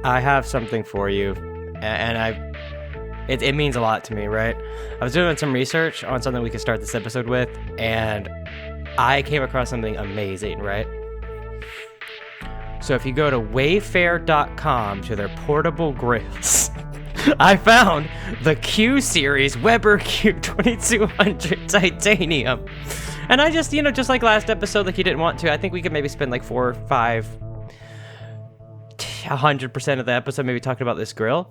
I have something for you, and it means a lot to me, right? I was doing some research on something we could start this episode with, and I came across something amazing, right? So if you go to wayfair.com to their portable grills, I found the Q Series Weber Q2200 Titanium. And I just, just like last episode, like you didn't want to, I think we could maybe spend like 4 or 5, 100% of the episode maybe talking about this grill.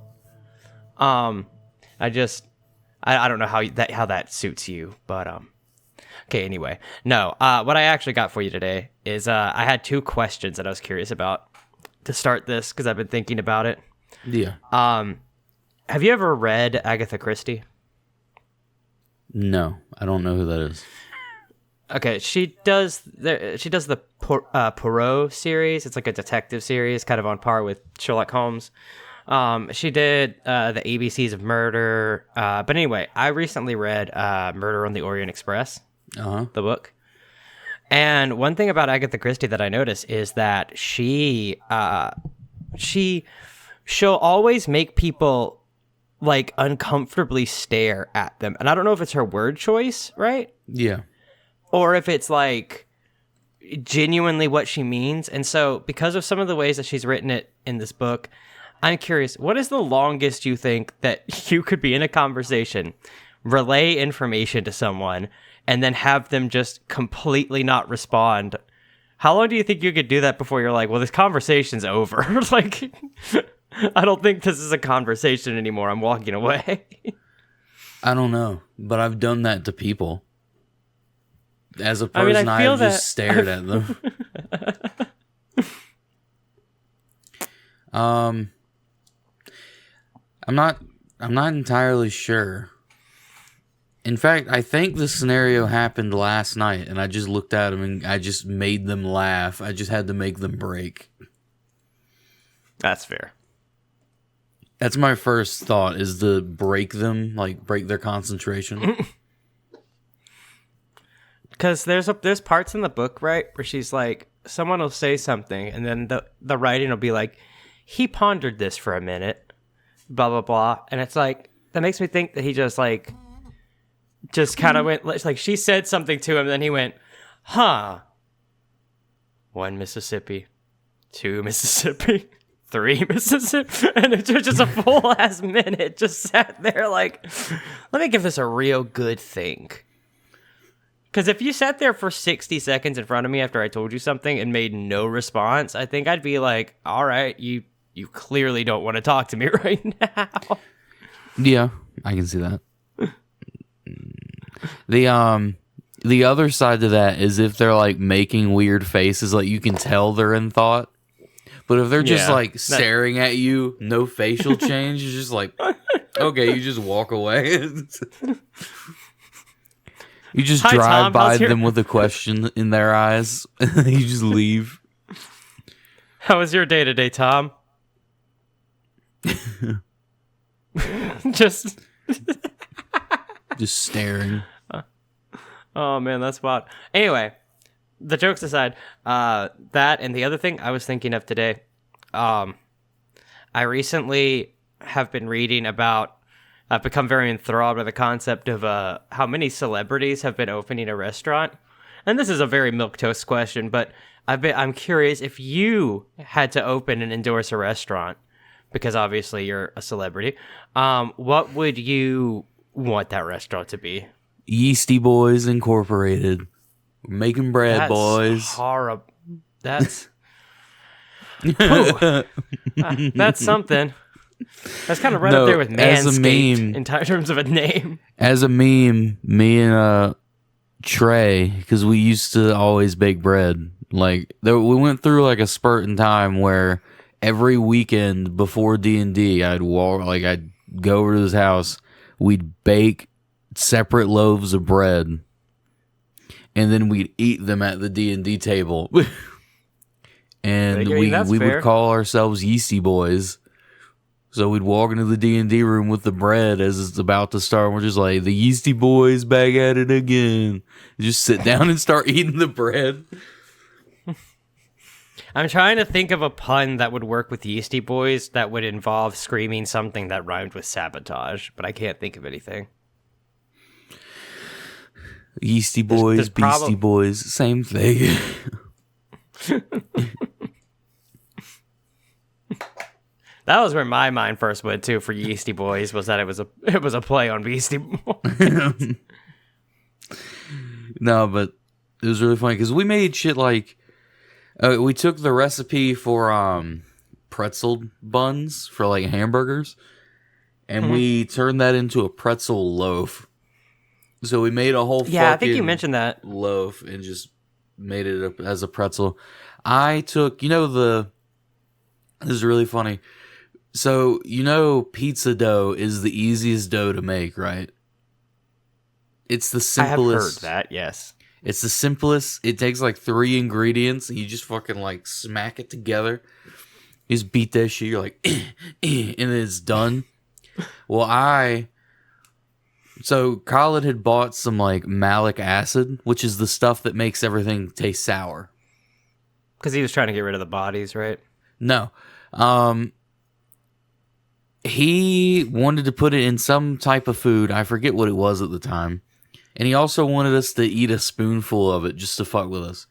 I don't know how that suits you, but okay, anyway. No, what I actually got for you today is I had 2 questions that I was curious about to start this because I've been thinking about it. Yeah. Have you ever read Agatha Christie? No, I don't know who that is. Okay, she does the Poirot series. It's like a detective series, kind of on par with Sherlock Holmes. She did the ABCs of Murder. But anyway, I recently read Murder on the Orient Express, the book. And one thing about Agatha Christie that I noticed is that she'll always make people like uncomfortably stare at them. And I don't know if it's her word choice, right? Yeah. Or if it's like genuinely what she means. And so because of some of the ways that she's written it in this book, I'm curious, what is the longest you think that you could be in a conversation, relay information to someone, and then have them just completely not respond? How long do you think you could do that before you're like, well, this conversation's over? Like, I don't think this is a conversation anymore. I'm walking away. I don't know, but I've done that to people. As a person, I've just stared at them. I'm not entirely sure. In fact, I think this scenario happened last night, and I just looked at them and I just made them laugh. I just had to make them break. That's fair. That's my first thought, is to break them, like break their concentration. Because there's parts in the book, right, where she's like, someone will say something, and then the writing will be like, he pondered this for a minute, blah, blah, blah. And it's like, that makes me think that he just kind of went, like, she said something to him, and then he went, huh. 1 Mississippi, 2 Mississippi, 3 Mississippi. And it's just a full ass minute, just sat there like, let me give this a real good think. Because if you sat there for 60 seconds in front of me after I told you something and made no response, I think I'd be like, all right, you clearly don't want to talk to me right now. Yeah, I can see that. The other side to that is if they're like making weird faces, like you can tell they're in thought. But if they're just like staring at you, no facial change, it's just like, okay, you just walk away. You just Hi, drive Tom, by them with a question in their eyes, and then you just leave. How was your day today, Tom? Just staring. Oh, man, that's wild. Anyway, the jokes aside, that and the other thing I was thinking of today, I recently have been reading about, I've become very enthralled by the concept of how many celebrities have been opening a restaurant. And this is a very milquetoast question, but I'm curious if you had to open and endorse a restaurant, because obviously you're a celebrity, what would you want that restaurant to be? Yeasty Boys Incorporated. We're making bread, That's boys. Horrible. That's that's something. That's kind of right up there with Manscaped in terms of a name. As a meme, me and Trey, because we used to always bake bread. Like we went through like a spurt in time where every weekend before D&D, I'd go over to his house. We'd bake separate loaves of bread, and then we'd eat them at the D&D table. And we would call ourselves Yeasty Boys. So we'd walk into the D&D room with the bread as it's about to start. And we're just like, the Yeasty Boys back at it again. Just sit down and start eating the bread. I'm trying to think of a pun that would work with Yeasty Boys that would involve screaming something that rhymed with sabotage, but I can't think of anything. Yeasty Boys, Beastie Boys, same thing. That was where my mind first went to for Yeasty Boys, was that it was a play on Beastie Boys. No, but it was really funny because we made shit like we took the recipe for pretzel buns for like hamburgers, and we turned that into a pretzel loaf. So we made a whole I think you mentioned that loaf and just made it up as a pretzel. I took, this is really funny. So, pizza dough is the easiest dough to make, right? It's the simplest. I have heard that, yes. It's the simplest. It takes like 3 ingredients and you just fucking like smack it together. You just beat that shit. You're like, and then it's done. Well, so Khaled had bought some like malic acid, which is the stuff that makes everything taste sour. Because he was trying to get rid of the bodies, right? No. He wanted to put it in some type of food. I forget what it was at the time. And he also wanted us to eat a spoonful of it just to fuck with us.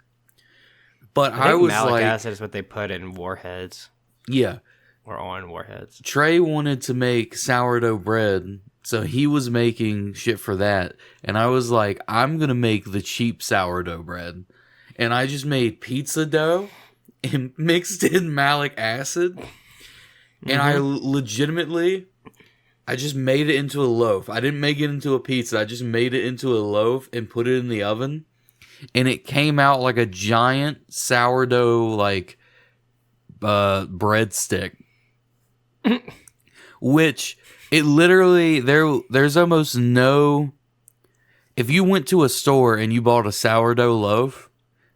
But I was malic like... acid is what they put in warheads. Yeah. Or on warheads. Trey wanted to make sourdough bread, so he was making shit for that. And I was like, I'm going to make the cheap sourdough bread. And I just made pizza dough and mixed in malic acid. And I legitimately, I just made it into a loaf. I didn't make it into a pizza. I just made it into a loaf and put it in the oven. And it came out like a giant sourdough, like, breadstick. Which, it literally, there's almost no... If you went to a store and you bought a sourdough loaf,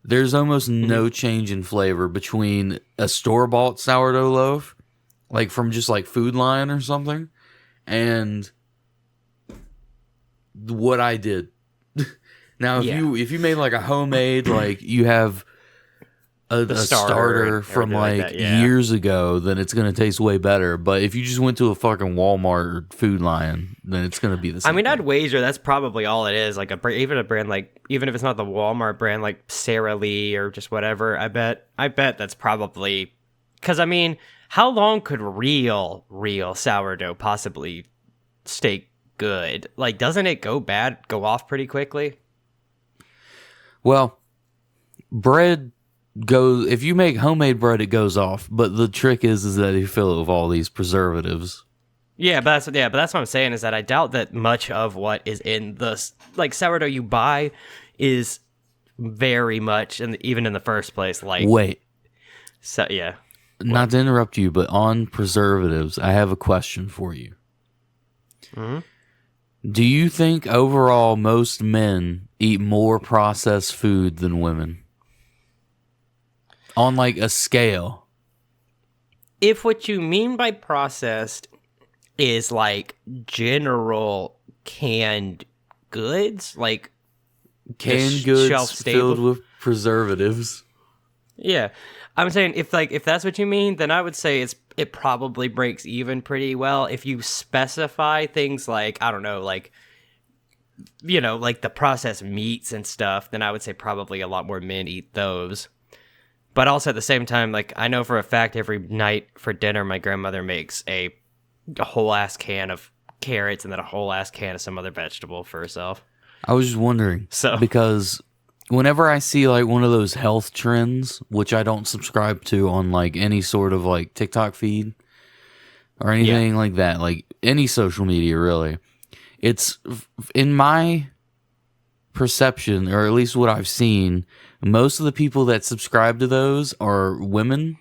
there's almost no change in flavor between a store-bought sourdough loaf, like from just like Food Lion or something, and what I did. Now, if you made like a homemade, like you have a starter from like years ago, then it's going to taste way better. But if you just went to a fucking Walmart or Food Lion, then it's going to be the same. I mean, thing. I'd wager that's probably all it is. Like even a brand like, even if it's not the Walmart brand, like Sara Lee or just whatever, I bet that's probably, because I mean, how long could real sourdough possibly stay good? Like, doesn't it go off pretty quickly? Well, bread goes, if you make homemade bread, it goes off. But the trick is that you fill it with all these preservatives. But that's what I'm saying, is that I doubt that much of what is in the like sourdough you buy is very much, and even in the first place, like wait. So yeah. Not to interrupt you, but on preservatives, I have a question for you. Mm-hmm. Do you think overall most men eat more processed food than women? On like a scale. If what you mean by processed is like general canned goods, like canned goods filled with preservatives. Yeah. I'm saying if that's what you mean, then I would say it probably breaks even pretty well. If you specify things like, I don't know, like, like the processed meats and stuff, then I would say probably a lot more men eat those. But also at the same time, like, I know for a fact every night for dinner my grandmother makes a whole ass can of carrots and then a whole ass can of some other vegetable for herself. I was just wondering, because whenever I see like one of those health trends, which I don't subscribe to on like any sort of like TikTok feed or anything like that, like any social media really, it's in my perception, or at least what I've seen, most of the people that subscribe to those are women,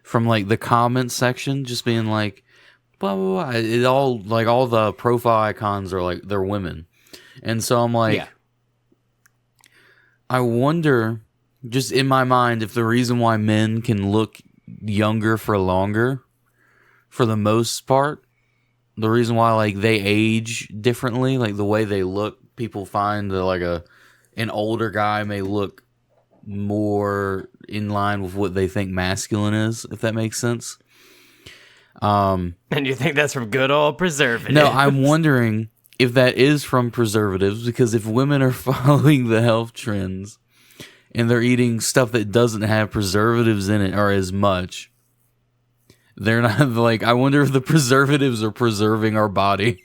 from like the comment section, just being like blah blah blah. It all like all the profile icons are like they're women, and so I'm like, I wonder, just in my mind, if the reason why men can look younger for longer, for the most part, the reason why like they age differently, like the way they look, people find that like an older guy may look more in line with what they think masculine is, if that makes sense. And you think that's from good old preservatives? No, I'm wondering if that is from preservatives, because if women are following the health trends and they're eating stuff that doesn't have preservatives in it or as much, they're not like, I wonder if the preservatives are preserving our body.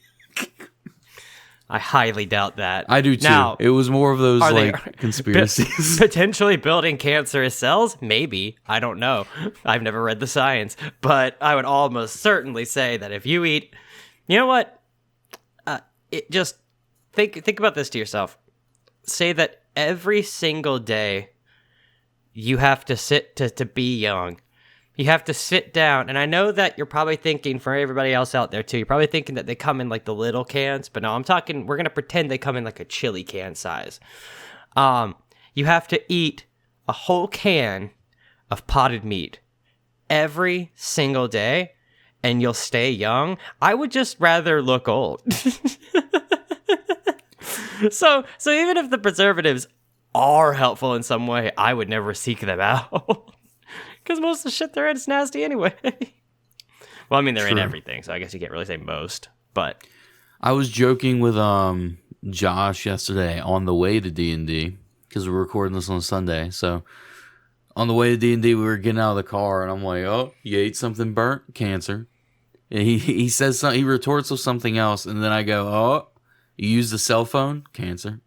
I highly doubt that. I do too. Now, it was more of those like conspiracies. Potentially building cancerous cells? Maybe. I don't know. I've never read the science. But I would almost certainly say that if you eat... You know what? Just think about this to yourself. Say that every single day you have to sit to be young. You have to sit down, and I know that you're probably thinking, for everybody else out there too, you're probably thinking that they come in like the little cans, but no, we're going to pretend they come in like a chili can size. You have to eat a whole can of potted meat every single day, and you'll stay young. I would just rather look old. So even if the preservatives are helpful in some way, I would never seek them out. Because most of the shit they're in is nasty anyway. Well, I mean, they're in everything, so I guess you can't really say most. But I was joking with Josh yesterday on the way to D&D, because we're recording this on Sunday. So on the way to D&D, we were getting out of the car, and I'm like, "Oh, you ate something burnt? Cancer." And he says something, he retorts with something else, and then I go, "Oh, you used a cell phone? Cancer."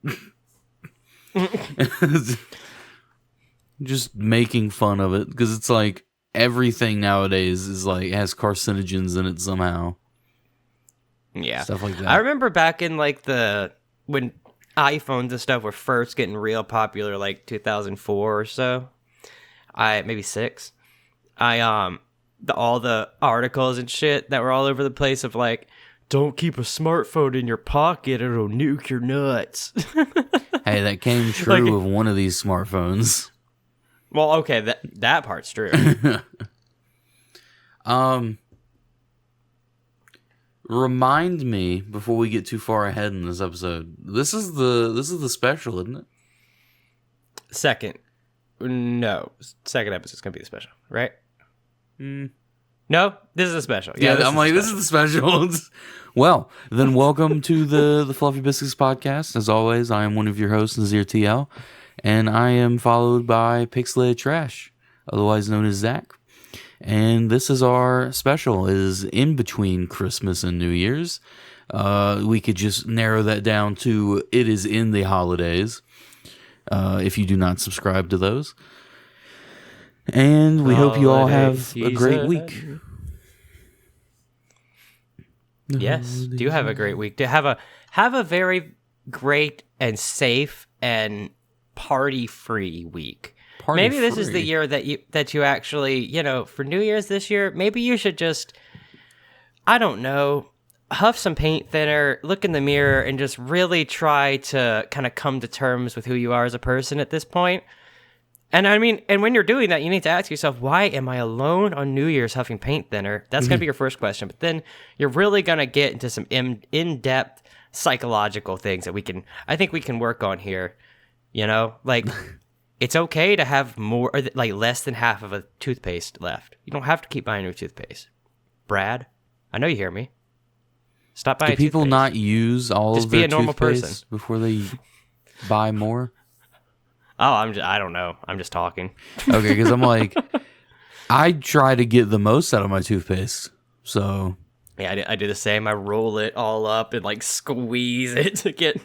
Just making fun of it, because it's like everything nowadays is like has carcinogens in it somehow. Yeah, stuff like that. I remember back in like when iPhones and stuff were first getting real popular, like 2004 or so. Maybe 6. All the articles and shit that were all over the place of like, don't keep a smartphone in your pocket, it'll nuke your nuts. Hey, that came true of one of these smartphones. Well, okay, that part's true. Remind me before we get too far ahead in this episode. This is the special, isn't it? Second episode's gonna be the special, right? No, this is a special. Yeah, I'm like, this is the special. Well, then welcome to the Fluffy Biscuits podcast. As always, I am one of your hosts, Nazir TL, and I am followed by Pixelated Trash, otherwise known as Zach. And this is our special. It is in between Christmas and New Year's. We could just narrow that down to it is in the holidays, if you do not subscribe to those. And we hope you all have a great week. Yes, do have a great week. Have a very great and safe and party-free week. Maybe this is the year that you actually, for New Year's this year, maybe you should just, I don't know, huff some paint thinner, look in the mirror, and just really try to kind of come to terms with who you are as a person at this point. And I mean, and when you're doing that, you need to ask yourself, why am I alone on New Year's huffing paint thinner? That's going to be your first question. But then you're really going to get into some in-depth psychological things that I think we can work on here. Like, it's okay to have more, like less than half of a toothpaste left. You don't have to keep buying new toothpaste. Brad, I know you hear me. Stop buying toothpaste. Do people not use all of their toothpaste before they buy more? Oh, I don't know. I'm just talking. Okay, because I'm like, I try to get the most out of my toothpaste. So yeah, I do the same. I roll it all up and like squeeze it to get.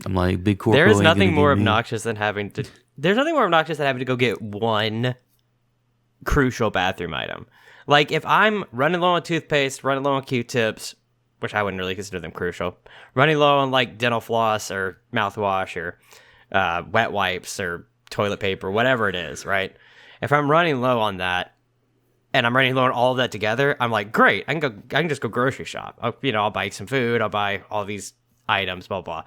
I'm like, big corpo. There is nothing more obnoxious than having to. There's nothing more obnoxious than having to go get one crucial bathroom item. Like if I'm running low on toothpaste, running low on Q-tips, which I wouldn't really consider them crucial, running low on like dental floss or mouthwash or wet wipes or toilet paper, whatever it is, right? If I'm running low on that and I'm running low on all of that together, I'm like, great, I can just go grocery shop. I'll buy some food, I'll buy all these items, blah blah.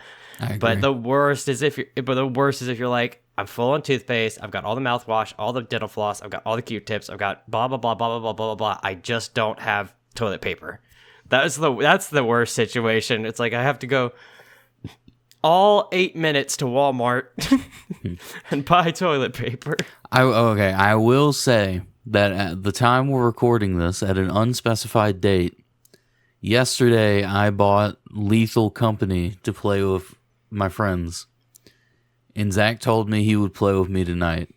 But the worst is if you're like, I'm full on toothpaste, I've got all the mouthwash, all the dental floss, I've got all the Q-tips, I've got blah blah blah blah blah blah blah blah. I just don't have toilet paper. That's the worst situation. It's like I have to go all 8 minutes to Walmart and buy toilet paper. I will say that at the time we're recording this, at an unspecified date, yesterday I bought Lethal Company to play with my friends. And Zach told me he would play with me tonight.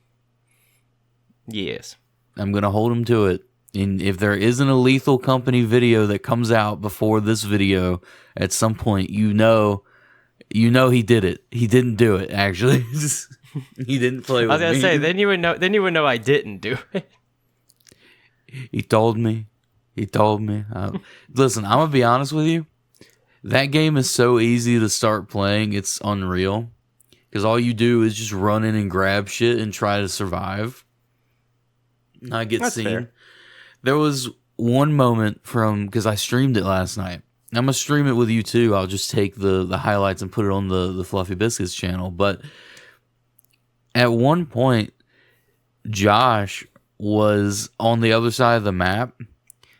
Yes. I'm going to hold him to it. And if there isn't a Lethal Company video that comes out before this video, at some point, you know he did it. He didn't do it, actually. He didn't play with me. I was going to say, then you would know I didn't do it. He told me. Listen, I'm going to be honest with you. That game is so easy to start playing, it's unreal. Because all you do is just run in and grab shit and try to survive. I get That's seen. fair. There was one moment because I streamed it last night. I'm going to stream it with you too. I'll just take the highlights and put it on the Fluffy Biscuits channel. But at one point, Josh was on the other side of the map,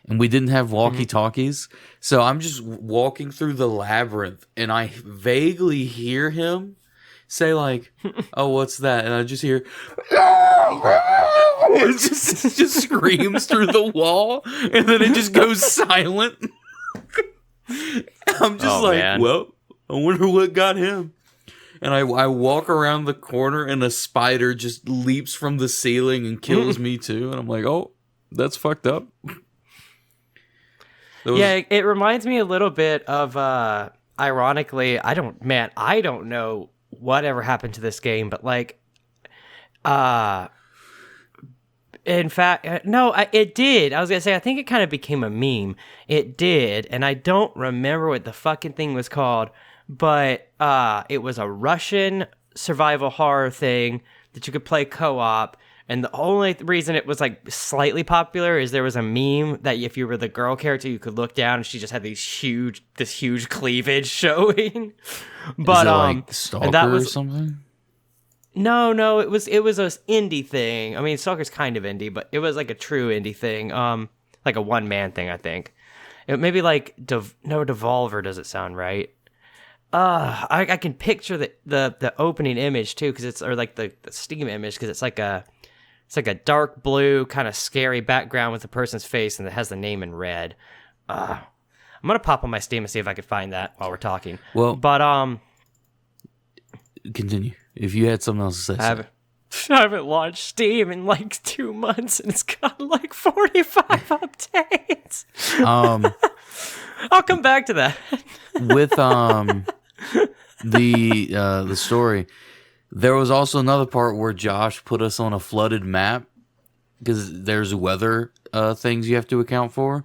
and we didn't have walkie-talkies. So I'm just walking through the labyrinth, and I vaguely hear him say like, "Oh, what's that?" And I just hear, it just screams through the wall, and then it just goes silent. I'm just man. Well, I wonder what got him. And I walk around the corner, and a spider just leaps from the ceiling and kills me too. And I'm like, oh, that's fucked up. Yeah, it reminds me a little bit of, ironically, I don't know whatever happened to this game, but like, in fact, no, it did. I was going to say, I think it kind of became a meme. It did, and I don't remember what the fucking thing was called, but it was a Russian survival horror thing that you could play co-op, and the only reason it was like slightly popular is there was a meme that if you were the girl character, you could look down and she just had this huge cleavage showing. But is it like Stalker and that was or something? No, it was a indie thing. I mean, Stalker's kind of indie, but it was like a true indie thing. Like a one-man thing, I think. It maybe like Devolver doesn't sound right. I can picture the opening image too, because it's the Steam image, because it's like a dark blue kind of scary background with a person's face, and it has the name in red. I'm gonna pop on my Steam and see if I can find that while we're talking. Well, but continue. If you had something else to say, I haven't launched Steam in like 2 months, and it's got like 45 updates. I'll come back to that. With the story, there was also another part where Josh put us on a flooded map because there's weather things you have to account for,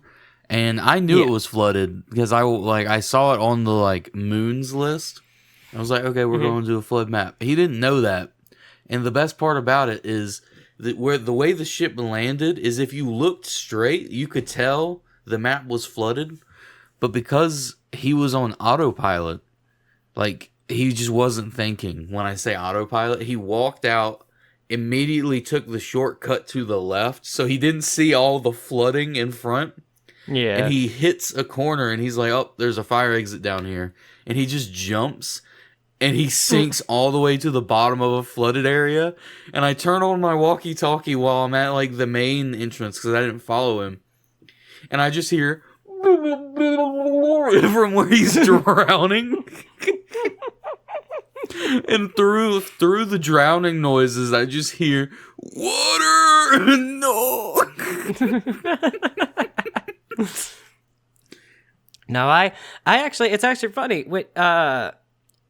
and I knew it was flooded because I saw it on the like moons list. I was like, okay, we're going to a flood map. He didn't know that. And the best part about it is that the way the ship landed is if you looked straight, you could tell the map was flooded. But because he was on autopilot, like he just wasn't thinking. When I say autopilot, he walked out, immediately took the shortcut to the left, so he didn't see all the flooding in front. Yeah. And he hits a corner and he's like, oh, there's a fire exit down here. And he just jumps. And he sinks all the way to the bottom of a flooded area. And I turn on my walkie-talkie while I'm at like the main entrance because I didn't follow him. And I just hear from where he's drowning. And through the drowning noises, I just hear water. No. No, I actually, it's actually funny. With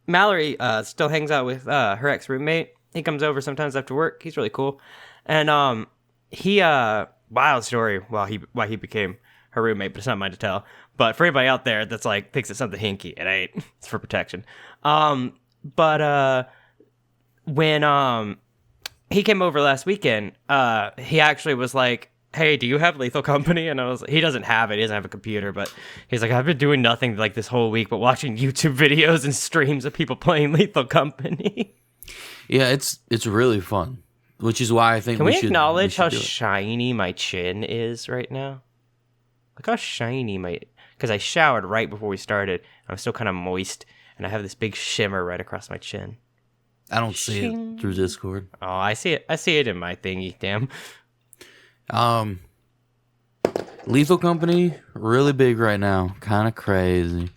Mallory still hangs out with her ex-roommate. He comes over sometimes after work. He's really cool. And he wild story why he became her roommate, but it's not mine to tell. But for anybody out there that's like thinks it's something hinky, it ain't. It's for protection. But when he came over last weekend, he actually was like, hey, do you have Lethal Company? And he doesn't have it. He doesn't have a computer, but he's like, I've been doing nothing like this whole week but watching YouTube videos and streams of people playing Lethal Company. Yeah, it's really fun, which is why I think Can we acknowledge how do it. shiny my chin is right now? Look how shiny because I showered right before we started. I'm still kind of moist. and I have this big shimmer right across my chin. I don't see it through Discord. Oh, I see it. I see it in my thingy. Damn. Lethal Company, really big right now. Kind of crazy.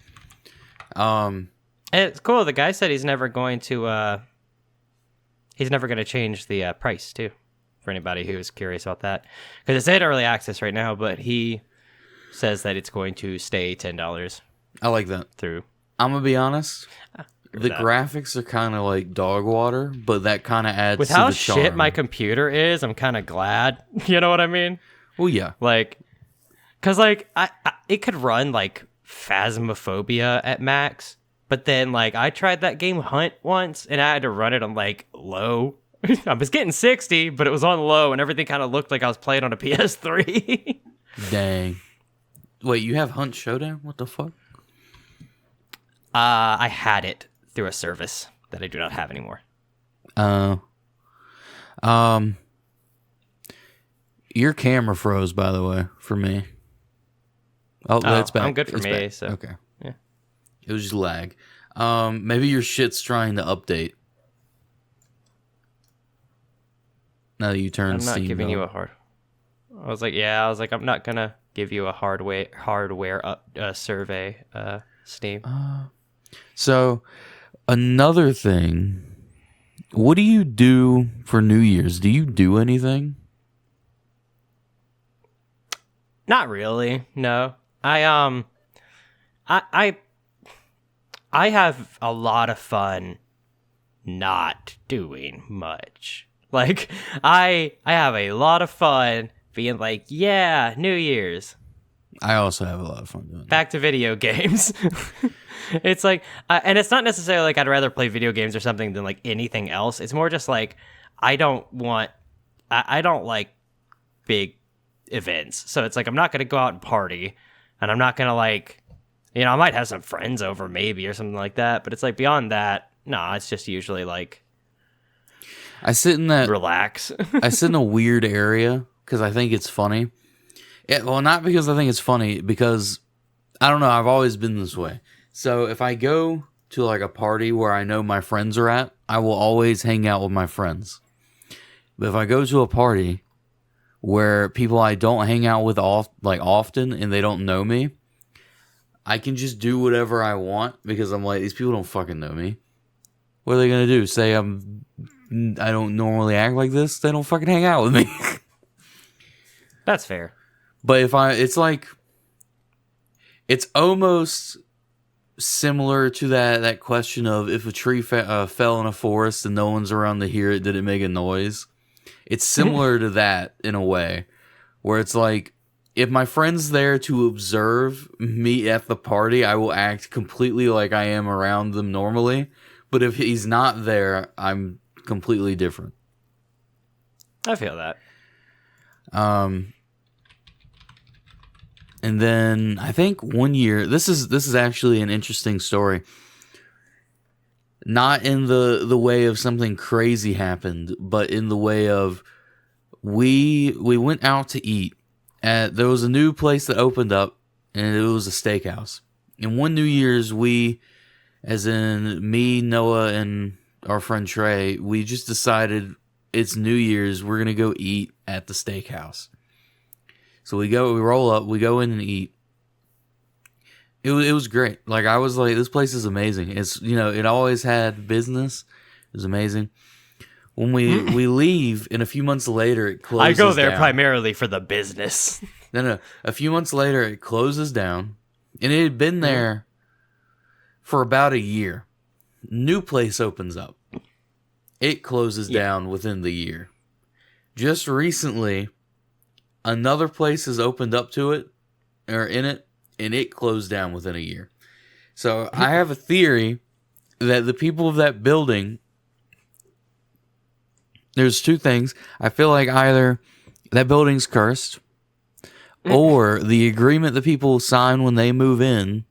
It's cool. The guy said he's never going to change the price too. For anybody who's curious about that, because it's in early access right now, but he says that it's going to stay $10. I like that. Through. I'm gonna be honest. The graphics are kind of like dog water, but that kind of adds with to how the charm. shit my computer is. I'm kind of glad. You know what I mean? Well, yeah. Like, cause like it could run like Phasmophobia at max, but then like I tried that game Hunt once, and I had to run it on like low. I was getting 60, but it was on low, and everything kind of looked like I was playing on a PS3. Dang. Wait, you have Hunt Showdown? What the fuck? I had it through a service that I do not have anymore. Your camera froze, by the way, for me. Oh, that's back. I'm good for it's me, back. so Okay. yeah. It was just lag. Maybe your shit's trying to update. Now that you turn I'm not Steam giving on. you a hard. I was like, I'm not gonna give you a hardware survey, Steam. So, another thing. What do you do for New Year's? Do you do anything? Not really. No. I have a lot of fun not doing much. Like I have a lot of fun being like, yeah, New Year's. I also have a lot of fun doing that. Back to video games. It's like, and it's not necessarily like I'd rather play video games or something than like anything else. It's more just like I don't like big events. So it's like I'm not gonna go out and party, and I'm not gonna like, I might have some friends over maybe or something like that. But it's like beyond that, no, it's just usually like I sit in that relax. I sit in a weird area because I think it's funny. Yeah, well, not because I think it's funny, because I don't know. I've always been this way. So if I go to like a party where I know my friends are at, I will always hang out with my friends. But if I go to a party where people I don't hang out with often and they don't know me, I can just do whatever I want because I'm like, these people don't fucking know me. What are they gonna do? Say I don't normally act like this? They don't fucking hang out with me. That's fair. But it's almost similar to that question of if a tree fell in a forest and no one's around to hear it, did it make a noise? It's similar to that in a way, where it's like, if my friend's there to observe me at the party, I will act completely like I am around them normally. But if he's not there, I'm completely different. I feel that. And then I think one year, this is actually an interesting story. Not in the way of something crazy happened, but in the way of we went out to eat. There was a new place that opened up, and it was a steakhouse. And one New Year's, we, as in me, Noah, and our friend Trey, we just decided it's New Year's, we're gonna go eat at the steakhouse. So we roll up, we go in and eat. It was great. Like, I was like, this place is amazing. It's, it always had business. It was amazing. When we leave, and a few months later, it closes down. I go there primarily for the business. No. A few months later, it closes down. And it had been there for about a year. New place opens up. It closes down within the year. Just recently, another place has opened up to it, or in it, and it closed down within a year. So I have a theory that the people of that building, there's two things. I feel like either that building's cursed, or the agreement that people sign when they move in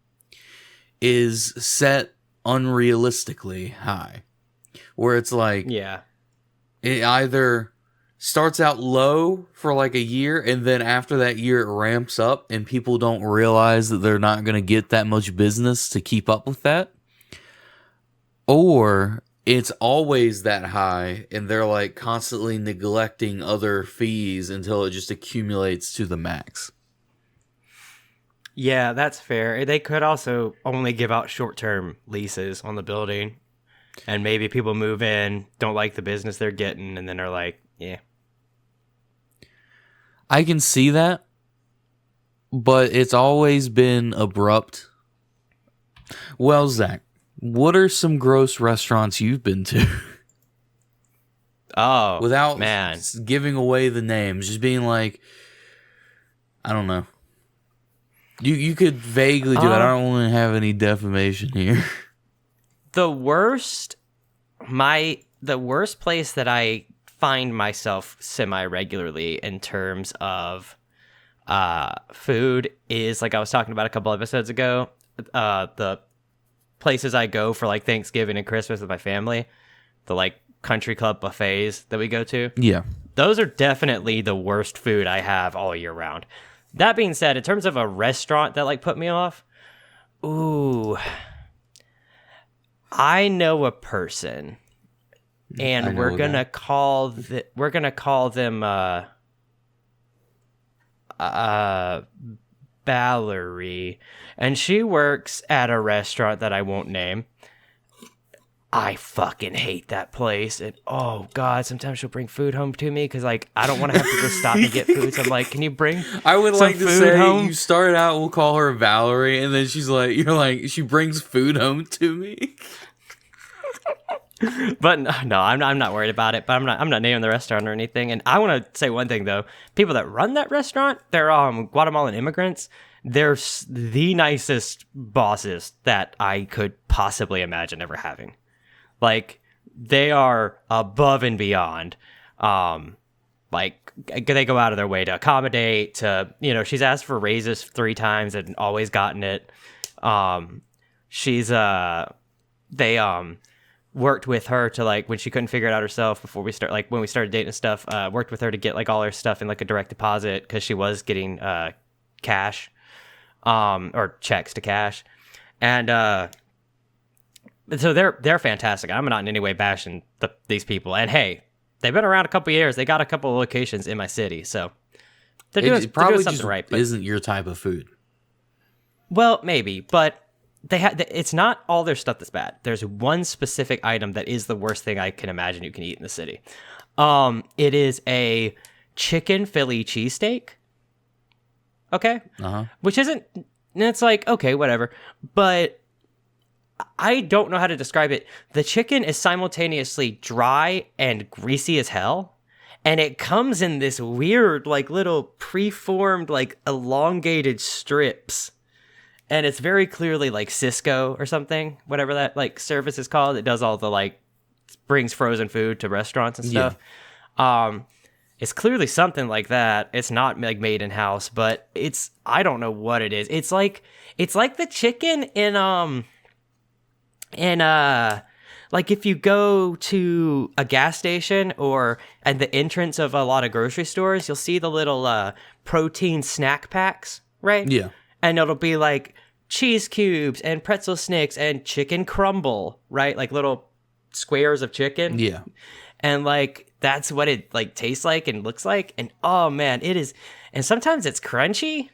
is set unrealistically high. Where it's like, it either starts out low for like a year, and then after that year it ramps up, and people don't realize that they're not going to get that much business to keep up with that. Or it's always that high and they're like constantly neglecting other fees until it just accumulates to the max. Yeah, that's fair. They could also only give out short-term leases on the building. And maybe people move in, don't like the business they're getting, and then are like, yeah. I can see that, but it's always been abrupt. Well, Zach, what are some gross restaurants you've been to? Oh, Without man. giving away the names, just being like, I don't know. You could vaguely do it. I don't want to have any defamation here. The worst place that I find myself semi-regularly in terms of food is, like I was talking about a couple episodes ago, the places I go for like Thanksgiving and Christmas with my family, the like country club buffets that we go to. Yeah. Those are definitely the worst food I have all year round. That being said, in terms of a restaurant that like put me off, ooh, I know a person, and we're gonna call them Valerie, and she works at a restaurant that I won't name. I fucking hate that place, and oh god, sometimes she'll bring food home to me because like I don't want to have to go stop and get food. So I'm like, can you bring? I would some like to food say home? you start out. We'll call her Valerie, and then you're like, she brings food home to me. But no, I'm not worried about it. But I'm not naming the restaurant or anything. And I want to say one thing though: people that run that restaurant, they're Guatemalan immigrants. They're the nicest bosses that I could possibly imagine ever having. Like, they are above and beyond. Like, they go out of their way to accommodate, to, you know, she's asked for raises 3 times and always gotten it. They worked with her to, like, when she couldn't figure it out herself before we start, like, when we started dating and stuff, worked with her to get, like, all her stuff in, like, a direct deposit because she was getting cash, or checks to cash. And, so they're fantastic. I'm not in any way bashing these people. And hey, they've been around a couple years. They got a couple of locations in my city, so they're doing something just right. But isn't your type of food. Well, maybe, but it's not all their stuff that's bad. There's one specific item that is the worst thing I can imagine you can eat in the city. It is a chicken Philly cheesesteak. Okay, which isn't. It's like okay, whatever, but I don't know how to describe it. The chicken is simultaneously dry and greasy as hell. And it comes in this weird, like, little preformed, like, elongated strips. And it's very clearly, like, Cisco or something. Whatever that, like, service is called. It does all the, like, brings frozen food to restaurants and stuff. Yeah. It's clearly something like that. It's not, like, made in-house. But I don't know what it is. It's like the chicken in, like if you go to a gas station or at the entrance of a lot of grocery stores, you'll see the little protein snack packs, right? Yeah. And it'll be like cheese cubes and pretzel sticks and chicken crumble, right? Like little squares of chicken. Yeah. And like that's what it like tastes like and looks like. And oh man, it is. And sometimes it's crunchy.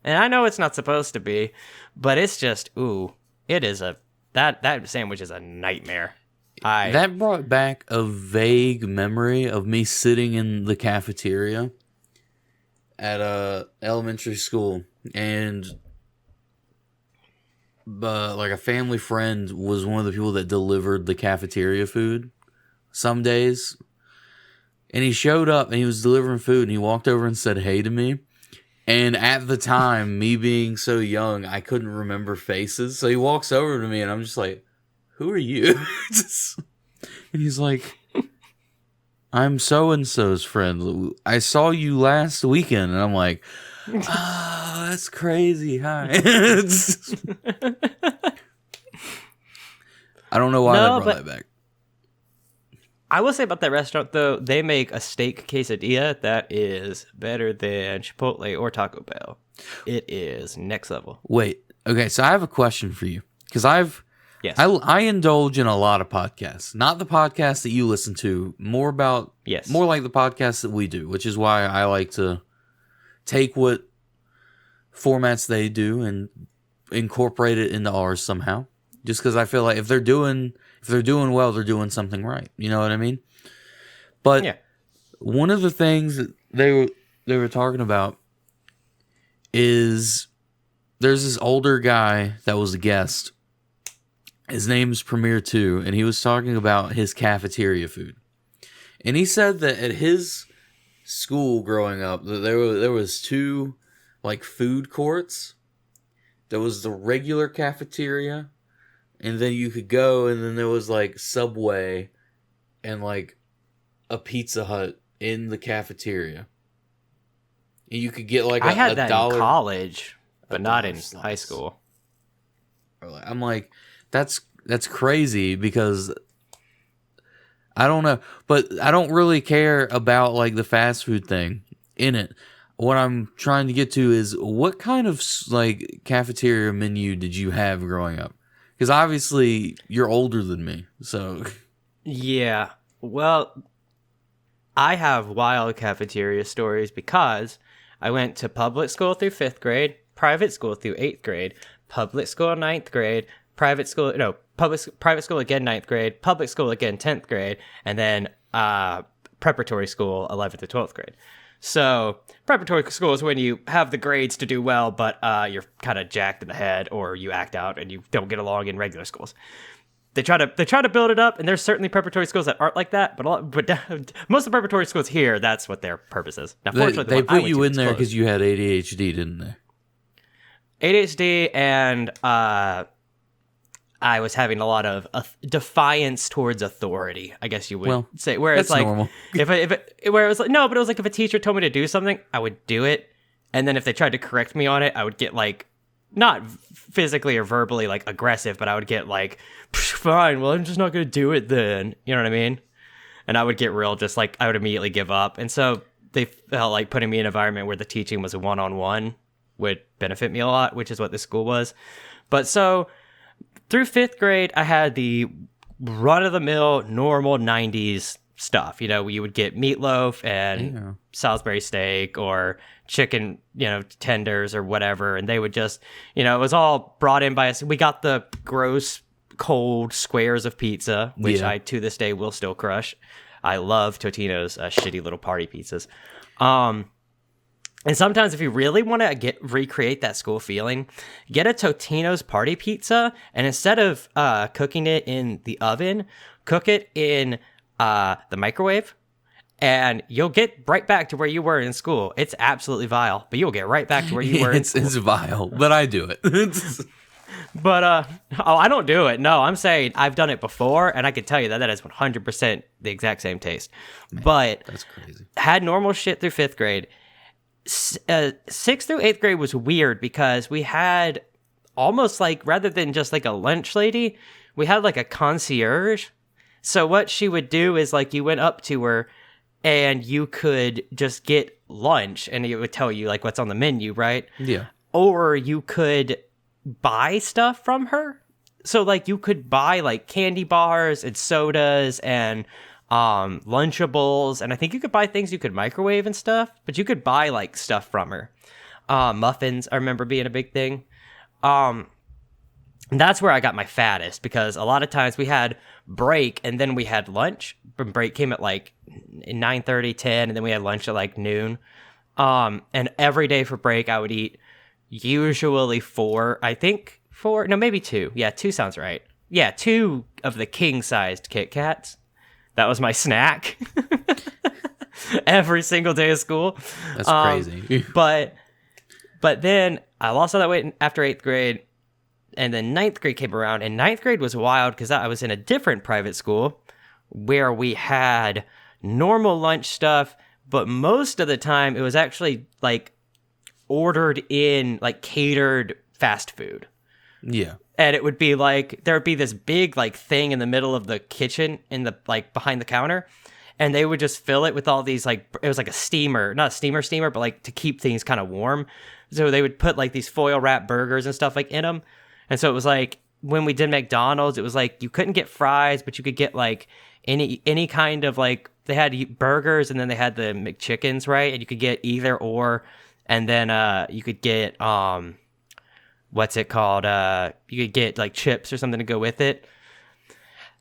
And I know it's not supposed to be, but it's just it is that sandwich is a nightmare. That brought back a vague memory of me sitting in the cafeteria at a elementary school, and like a family friend was one of the people that delivered the cafeteria food some days. And he showed up and he was delivering food and he walked over and said hey to me. And at the time, me being so young, I couldn't remember faces. So he walks over to me and I'm just like, who are you? And he's like, I'm so-and-so's friend. I saw you last weekend. And I'm like, oh, that's crazy. Hi. I don't know why they brought that back. I will say about that restaurant, though, they make a steak quesadilla that is better than Chipotle or Taco Bell. It is next level. Wait, okay, so I have a question for you. Because I've Yes. I indulge in a lot of podcasts. Not the podcasts that you listen to, more like the podcasts that we do, which is why I like to take what formats they do and incorporate it into ours somehow. Just because I feel like if they're doing well, they're doing something right. You know what I mean? But one of the things that they were talking about is there's this older guy that was a guest. His name's Premier 2, and he was talking about his cafeteria food. And he said that at his school growing up, that there was two like food courts. There was the regular cafeteria, and then you could go, and then there was like Subway and like a Pizza Hut in the cafeteria. And you could get like I had that $1 in college, but not in high school. I'm like, that's crazy because I don't know, but I don't really care about like the fast food thing in it. What I'm trying to get to is what kind of like cafeteria menu did you have growing up? Because obviously you're older than me, so yeah. Well, I have wild cafeteria stories because I went to public school through 5th grade, private school through 8th grade, public school 9th grade, private school again 9th grade, public school again 10th grade, and then preparatory school 11th to 12th grade. So preparatory school is when you have the grades to do well, but you're kind of jacked in the head, or you act out and you don't get along in regular schools. They try to build it up, and there's certainly preparatory schools that aren't like that. But most of the preparatory schools here, that's what their purpose is. Now, fortunately, they put you in there because you had ADHD, didn't they? ADHD, and I was having a lot of defiance towards authority, I guess you would say. Where it's like, normal. Where it was like, no, but it was like if a teacher told me to do something, I would do it, and then if they tried to correct me on it, I would get like, not physically or verbally like aggressive, but I would get like, fine, well, I'm just not going to do it then. You know what I mean? And I would get real, just like I would immediately give up. And so they felt like putting me in an environment where the teaching was a one-on-one would benefit me a lot, which is what this school was. But so through 5th grade, I had the run-of-the-mill, normal 90s stuff. You know, you would get meatloaf and Salisbury steak or chicken, tenders or whatever. And they would just, it was all brought in by us. We got the gross, cold squares of pizza, which I, to this day, will still crush. I love Totino's shitty little party pizzas. And sometimes if you really want to recreate that school feeling, get a Totino's party pizza, and instead of cooking it in the oven, cook it in the microwave, and you'll get right back to where you were in school. It's absolutely vile, but you'll get right back to where you were in school. It's vile, but I do it. But, I don't do it. No, I'm saying I've done it before, and I can tell you that is 100% the exact same taste. Man, but that's crazy. Had normal shit through 5th grade. 6th through 8th grade was weird because we had almost like, rather than just like a lunch lady, we had like a concierge. So what she would do is like you went up to her and you could just get lunch, and it would tell you like what's on the menu, right? Yeah. Or you could buy stuff from her. So like you could buy like candy bars and sodas and Lunchables, and I think you could buy things you could microwave and stuff, but you could buy like stuff from her. Muffins, I remember being a big thing. And that's where I got my fattest, because a lot of times we had break and then we had lunch. Break came at like 9:30, 10, and then we had lunch at like noon. And every day for break I would eat usually maybe 2. Yeah, 2 sounds right. Yeah, 2 of the king-sized Kit Kats. That was my snack every single day of school. That's crazy. but then I lost all that weight after 8th grade, and then 9th grade came around, and 9th grade was wild because I was in a different private school where we had normal lunch stuff, but most of the time it was actually like ordered in, like catered fast food. Yeah. And it would be like, there would be this big like thing in the middle of the kitchen, in the like behind the counter, and they would just fill it with all these like, it was like a steamer, not a steamer, but like to keep things kind of warm. So they would put like these foil wrap burgers and stuff like in them. And so it was like when we did McDonald's, it was like you couldn't get fries, but you could get like any kind of like they had burgers and then they had the McChickens, right? And you could get either or, and then you could get what's it called? You could get like chips or something to go with it.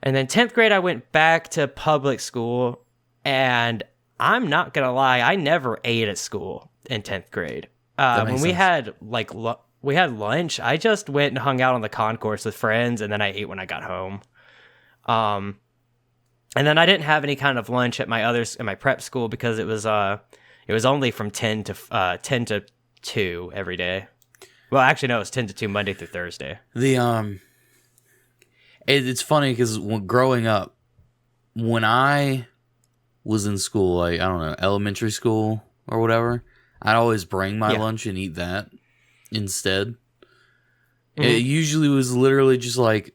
And then 10th grade, I went back to public school, and I'm not gonna lie, I never ate at school in 10th grade. When we had like we had lunch, I just went and hung out on the concourse with friends, and then I ate when I got home. And then I didn't have any kind of lunch at my prep school because it was only from 10 to 2 every day. Well, actually, no, it was 10 to 2 Monday through Thursday. It's funny because growing up, when I was in school, like, I don't know, elementary school or whatever, I'd always bring my lunch and eat that instead. Mm-hmm. It usually was literally just like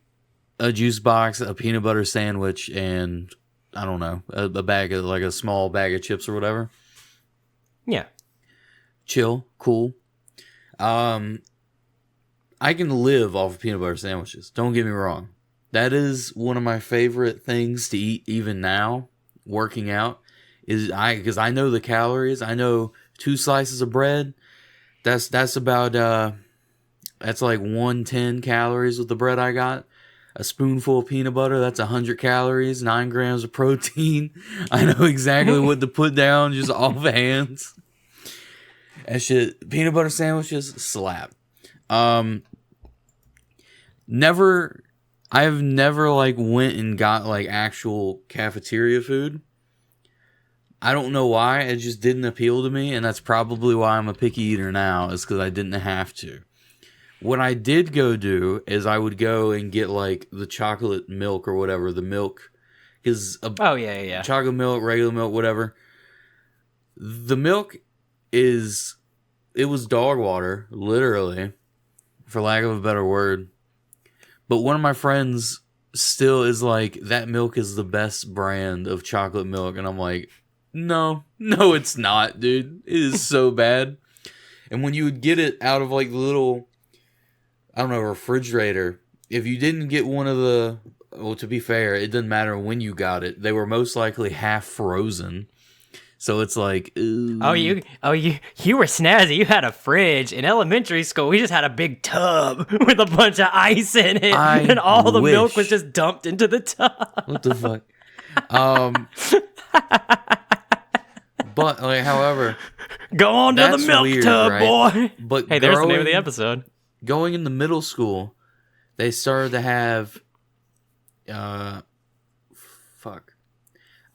a juice box, a peanut butter sandwich, and I don't know, a bag of like a small bag of chips or whatever. Yeah. Chill, cool. I can live off of peanut butter sandwiches. Don't get me wrong. That is one of my favorite things to eat even now, working out, because I know the calories. I know 2 slices of bread. That's about that's like 110 calories with the bread I got. A spoonful of peanut butter, that's 100 calories, 9 grams of protein. I know exactly what to put down just off hands. That shit, peanut butter sandwiches, slap. I've never like went and got like actual cafeteria food. I don't know why, it just didn't appeal to me, and that's probably why I'm a picky eater now, is because I didn't have to. What I did go do is I would go and get like the chocolate milk or whatever, the milk is chocolate milk, regular milk, whatever. The milk it was dog water, literally, for lack of a better word. But one of my friends still is like, that milk is the best brand of chocolate milk, and I'm like, no, it's not, dude. It is so bad. And when you would get it out of like the little, I don't know, refrigerator, if you didn't get one of the, well, to be fair, it doesn't matter when you got it. They were most likely half frozen. So it's like, ooh. You were snazzy. You had a fridge. In elementary school, we just had a big tub with a bunch of ice in it, and all the milk was just dumped into the tub. What the fuck? But like, however, go on to the milk weird, tub, right? Boy. But hey, there's the name of the episode. Going into middle school, they started to have, fuck.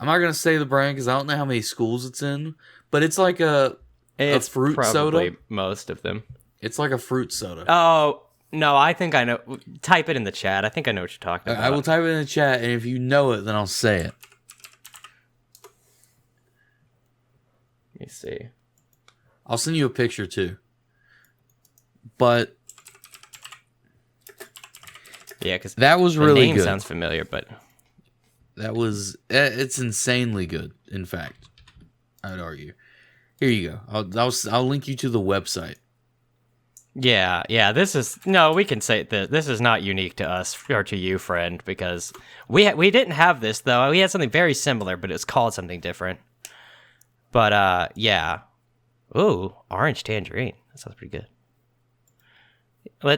I'm not gonna say the brand because I don't know how many schools it's in, but it's like a fruit soda. Most of them. It's like a fruit soda. Oh no, I think I know. Type it in the chat. I think I know what you're talking about. I will type it in the chat, and if you know it, then I'll say it. Let me see. I'll send you a picture too. But yeah, because that was really name good. Sounds familiar, but it's insanely good. In fact, I'd argue. Here you go. I'll link you to the website. Yeah. We can say that this is not unique to us or to you, friend, because we didn't have this though. We had something very similar, but it's called something different. But yeah. Ooh, orange tangerine. That sounds pretty good.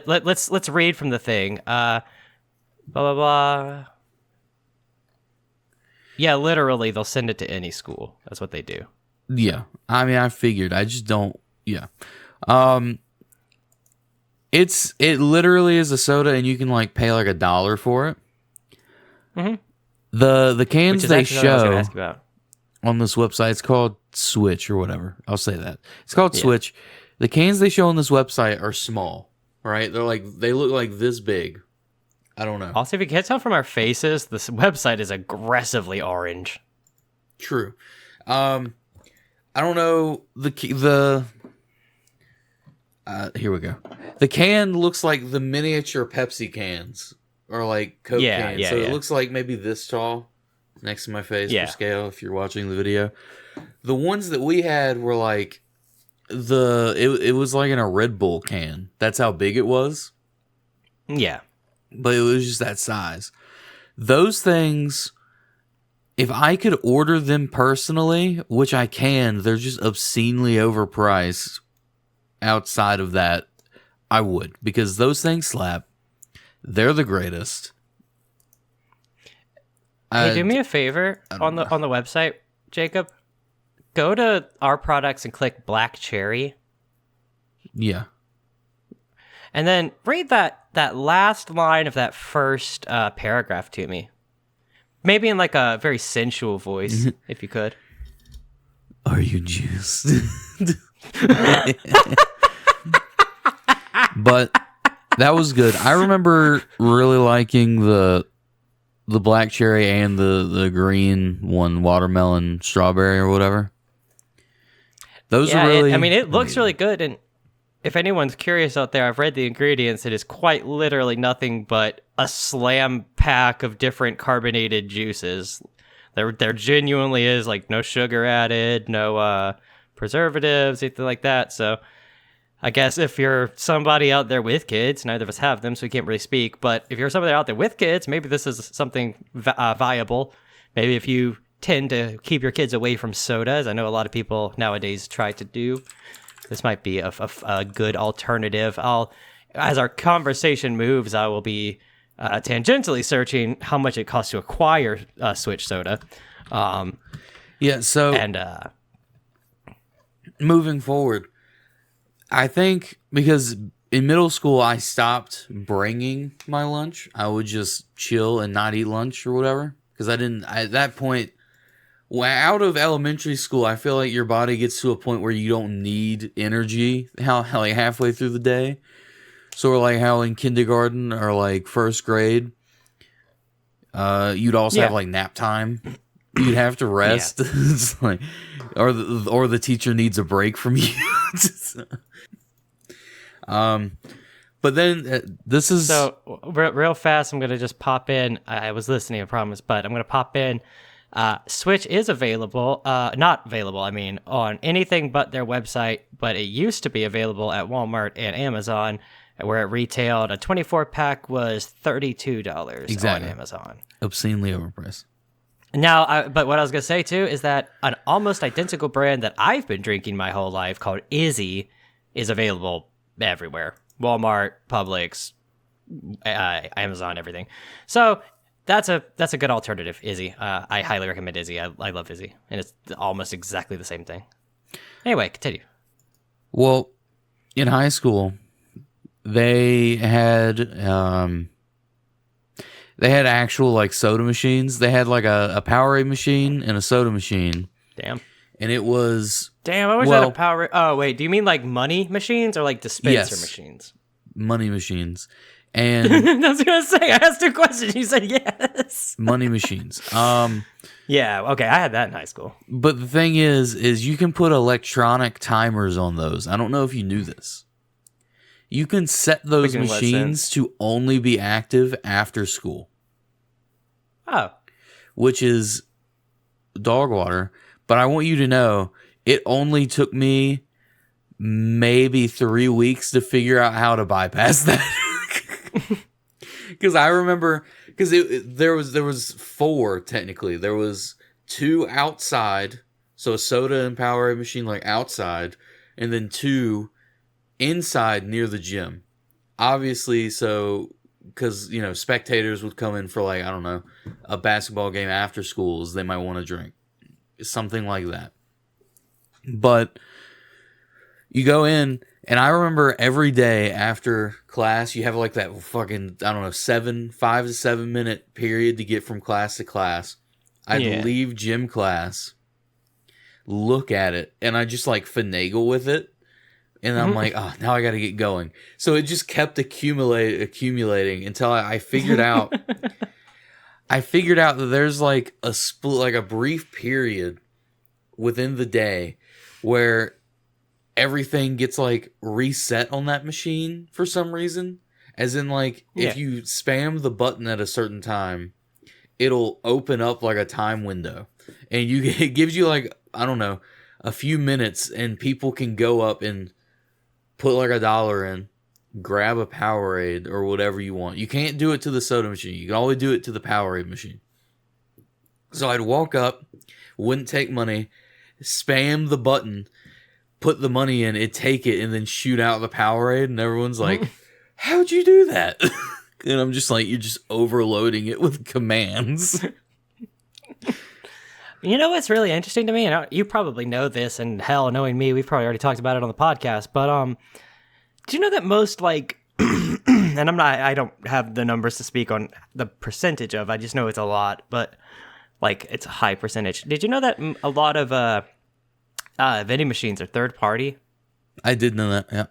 Let's read from the thing. Blah blah blah. Yeah, literally, they'll send it to any school. That's what they do. Yeah, I mean, I figured. I just don't. Yeah, it literally is a soda, and you can like pay like $1 for it. Mm-hmm. The cans they show on this website, it's called Switch or whatever. I'll say that it's called Switch. The cans they show on this website are small, right? They look like this big. I don't know. Also, if you can't tell from our faces, this website is aggressively orange. True. I don't know here we go. The can looks like the miniature Pepsi cans or like Coke cans. So it looks like maybe this tall next to my face for scale if you're watching the video. The ones that we had were like it was like in a Red Bull can. That's how big it was. Yeah. but it was just that size. Those things, if I could order them personally, which I can, they're just obscenely overpriced. Outside of that, I would, because those things slap. They're the greatest. Hey, do me a favor on the website, Jacob. Go to our products and click Black Cherry. Yeah. And then read that last line of that first paragraph to me. Maybe in like a very sensual voice, if you could. Are you juiced? But that was good. I remember really liking the black cherry and the green one, watermelon, strawberry, or whatever. Those are really... it looks really good, and if anyone's curious out there, I've read the ingredients. It is quite literally nothing but a slam pack of different carbonated juices. There genuinely is like no sugar added, no preservatives, anything like that. So I guess if you're somebody out there with kids, neither of us have them, so we can't really speak. But if you're somebody out there with kids, maybe this is something viable. Maybe if you tend to keep your kids away from sodas, I know a lot of people nowadays try to do. This might be a good alternative. As our conversation moves, I will be tangentially searching how much it costs to acquire Switch soda. Moving forward, I think because in middle school I stopped bringing my lunch. I would just chill and not eat lunch or whatever, because at that point, out of elementary school, I feel like your body gets to a point where you don't need energy like halfway through the day. Sort of like how in kindergarten or like first grade, you'd also have like nap time. You'd have to rest. Yeah. It's like, or the teacher needs a break from you. But then this is so real fast. I'm gonna just pop in. I was listening, I promise, but I'm gonna pop in. Switch is available, not available, I mean, on anything but their website, but it used to be available at Walmart and Amazon, where it retailed. A 24-pack was $32 on Amazon. Obscenely overpriced. Now, but what I was going to say, too, is that an almost identical brand that I've been drinking my whole life called Izzy is available everywhere. Walmart, Publix, Amazon, everything. So that's a good alternative, Izzy. I highly recommend Izzy. I love Izzy, and it's almost exactly the same thing. Anyway, continue. Well, in high school, they had actual like soda machines. They had like a Powerade machine and a soda machine. Damn. And it was... Damn, I wish I had a Powerade... Oh, wait, do you mean like money machines or like dispenser machines? Money machines. And I was going to say, I asked 2 questions. You said yes. Money machines. Yeah, okay, I had that in high school. But the thing is you can put electronic timers on those. I don't know if you knew this. You can set those machines to only be active after school. Oh. Which is dog water. But I want you to know, it only took me maybe 3 weeks to figure out how to bypass that. Because I remember, there was 4 technically. There was 2 outside, so a soda and Powerade machine like outside, and then 2 inside near the gym. Obviously, so because spectators would come in for like, I don't know, a basketball game after schools, they might want to drink. Something like that. But you go in, and I remember every day after class, you have like that fucking, I don't know, 5 to 7 minute period to get from class to class. I'd leave gym class, look at it, and I just like finagle with it. And I'm like, oh, now I got to get going. So it just kept accumulating until I figured out. I figured out that there's like a brief period within the day where everything gets like reset on that machine for some reason. As in, like, if you spam the button at a certain time, it'll open up like a time window, and it gives you like, I don't know, a few minutes, and people can go up and put like $1 in, grab a Powerade or whatever you want. You can't do it to the soda machine. You can only do it to the Powerade machine. So I'd walk up, wouldn't take money, spam the button, put the money in, it'd take it, and then shoot out the Powerade, and everyone's like, how'd you do that? And I'm just like, you're just overloading it with commands. You know what's really interesting to me, and you probably know this, and hell, knowing me, we've probably already talked about it on the podcast, but do you know that most, like, and I don't have the numbers to speak on the percentage of, I just know it's a lot, but, like, it's a high percentage. Did you know that a lot of vending machines are third party? I did know that, yeah.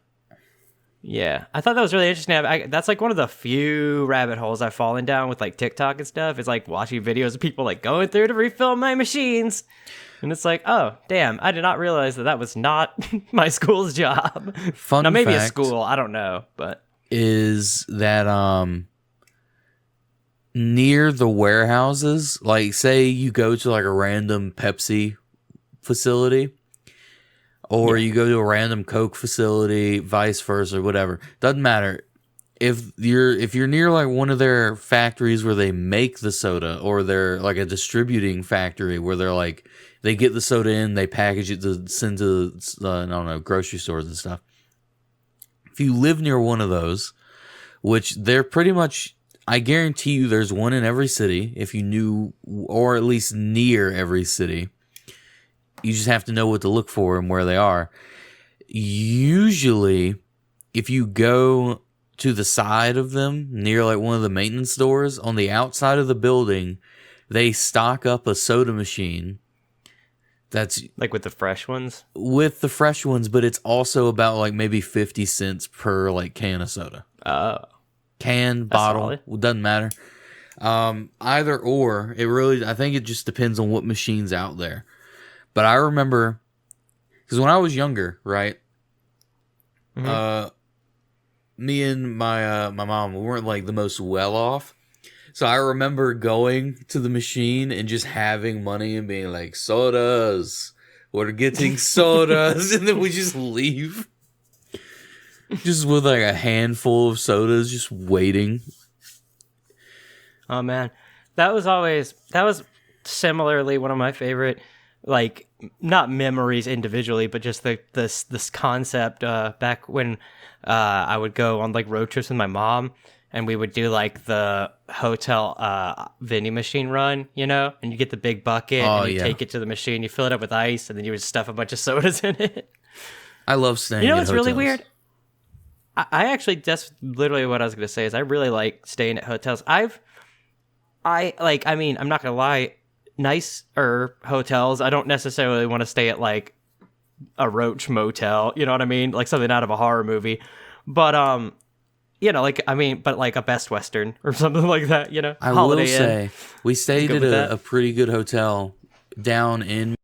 Yeah, I thought that was really interesting. That's like one of the few rabbit holes I've fallen down with like TikTok and stuff. It's like watching videos of people like going through to refill my machines. And it's like, oh, damn, I did not realize that was not my school's job. Fun now, maybe fact a school, I don't know, but is that near the warehouses, like say you go to like a random Pepsi facility, or you go to a random Coke facility, vice versa, whatever. Doesn't matter. If you're near like one of their factories where they make the soda, or they're like a distributing factory where they're like they get the soda in, they package it to send to I don't know, grocery stores and stuff. If you live near one of those, which they're pretty much, I guarantee you, there's one in every city. If you knew, or at least near every city. You just have to know what to look for and where they are. Usually, if you go to the side of them, near like one of the maintenance stores, on the outside of the building, they stock up a soda machine. That's like with the fresh ones? With the fresh ones, but it's also about like maybe 50 cents per like can of soda. Oh. Can, bottle, doesn't matter. Either or, I think it just depends on what machine's out there. But I remember, because when I was younger, right, me and my mom, we weren't like the most well off. So I remember going to the machine and just having money and being like, sodas, we're getting sodas. And then we just leave. Just with like a handful of sodas, just waiting. Oh, man. That was similarly one of my favorite, like, not memories individually, but just this concept back when I would go on like road trips with my mom, and we would do like the hotel vending machine run, you know, and you get the big bucket and you take it to the machine, you fill it up with ice, and then you would stuff a bunch of sodas in it. I love staying. You know at what's hotels. really weird? I actually, that's literally what I was going to say, is I really like staying at hotels. I'm not going to lie, nicer hotels, I don't necessarily want to stay at like a roach motel, you know what I mean, like something out of a horror movie, but you know, like, I mean, but like a Best Western or something like that, you know. I Holiday will say, Inn. we stayed at a pretty good hotel down in,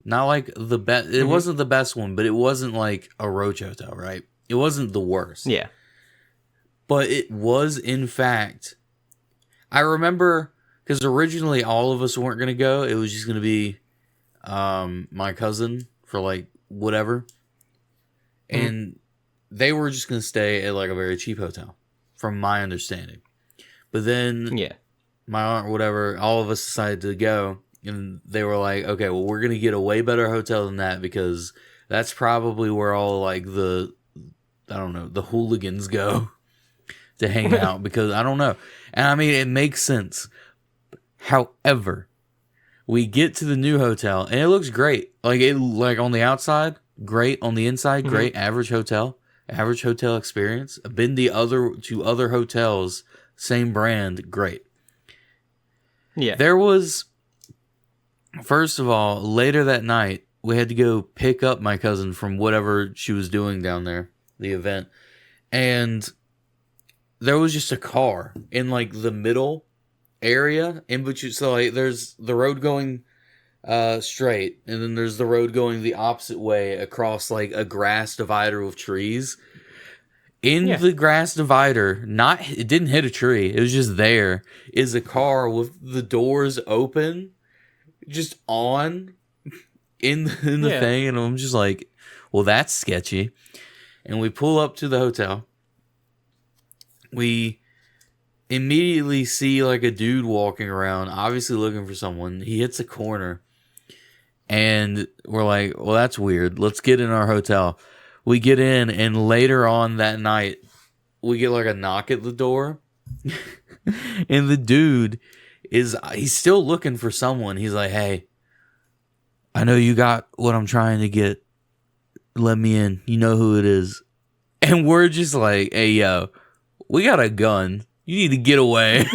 not like the best, it wasn't the best one, but it wasn't like a roach hotel, right? It wasn't the worst. Yeah. But it was, in fact, I remember, because originally all of us weren't going to go. It was just going to be my cousin for like whatever. And they were just going to stay at like a very cheap hotel, from my understanding. But then my aunt or whatever, all of us decided to go. And they were like, okay, well, we're going to get a way better hotel than that, because that's probably where all like the hooligans go to hang out, because I don't know. And I mean, it makes sense. However, we get to the new hotel and it looks great. Like on the outside, great. On the inside, great. Average hotel experience. I've been to other hotels, same brand, great. Yeah. There was, first of all, later that night, we had to go pick up my cousin from whatever she was doing down there, the event. And there was just a car in like the middle area, in between. So like there's the road going straight, and then there's the road going the opposite way across like a grass divider with trees. In the grass divider, it didn't hit a tree, it was just there, is a car with the doors open, just on in the thing, and I'm just like, well, that's sketchy. And we pull up to the hotel. We immediately see like a dude walking around, obviously looking for someone. He hits a corner. And we're like, well, that's weird. Let's get in our hotel. We get in, and later on that night, we get like a knock at the door. And the dude he's still looking for someone. He's like, hey, I know you got what I'm trying to get. Let me in. You know who it is. And we're just like, hey, yo, we got a gun. You need to get away.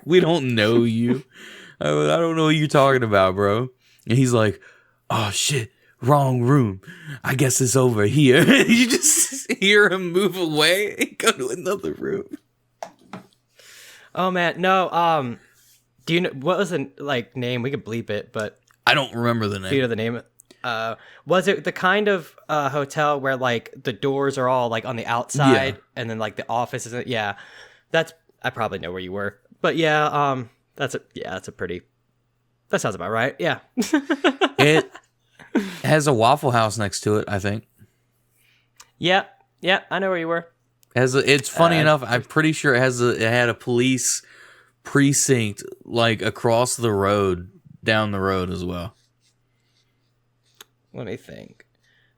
We don't know you. I don't know what you're talking about, bro. And he's like, oh, shit, wrong room. I guess it's over here. You just hear him move away and go to another room. Oh, man. No, do you know, what was the, like, name? We could bleep it, but... I don't remember the name. Do you know the name? Was it the kind of hotel where, like, the doors are all, like, on the outside, and then, like, the office isn't... Yeah, I probably know where you were. But, yeah, that's a pretty... That sounds about right. Yeah. It has a Waffle House next to it, I think. Yeah, I know where you were. It's funny enough. I'm pretty sure it had a police precinct like across the road, down the road as well. Let me think.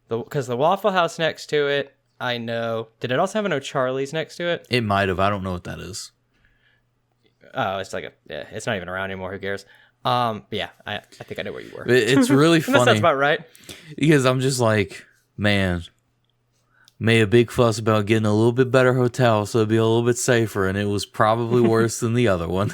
Because the Waffle House next to it, I know. Did it also have an O'Charlie's next to it? It might have. I don't know what that is. Oh, it's like it's not even around anymore. Who cares? But yeah, I think I know where you were. It's really funny. That sounds about right. Because I'm just like, man, made a big fuss about getting a little bit better hotel so it'd be a little bit safer, and it was probably worse than the other one.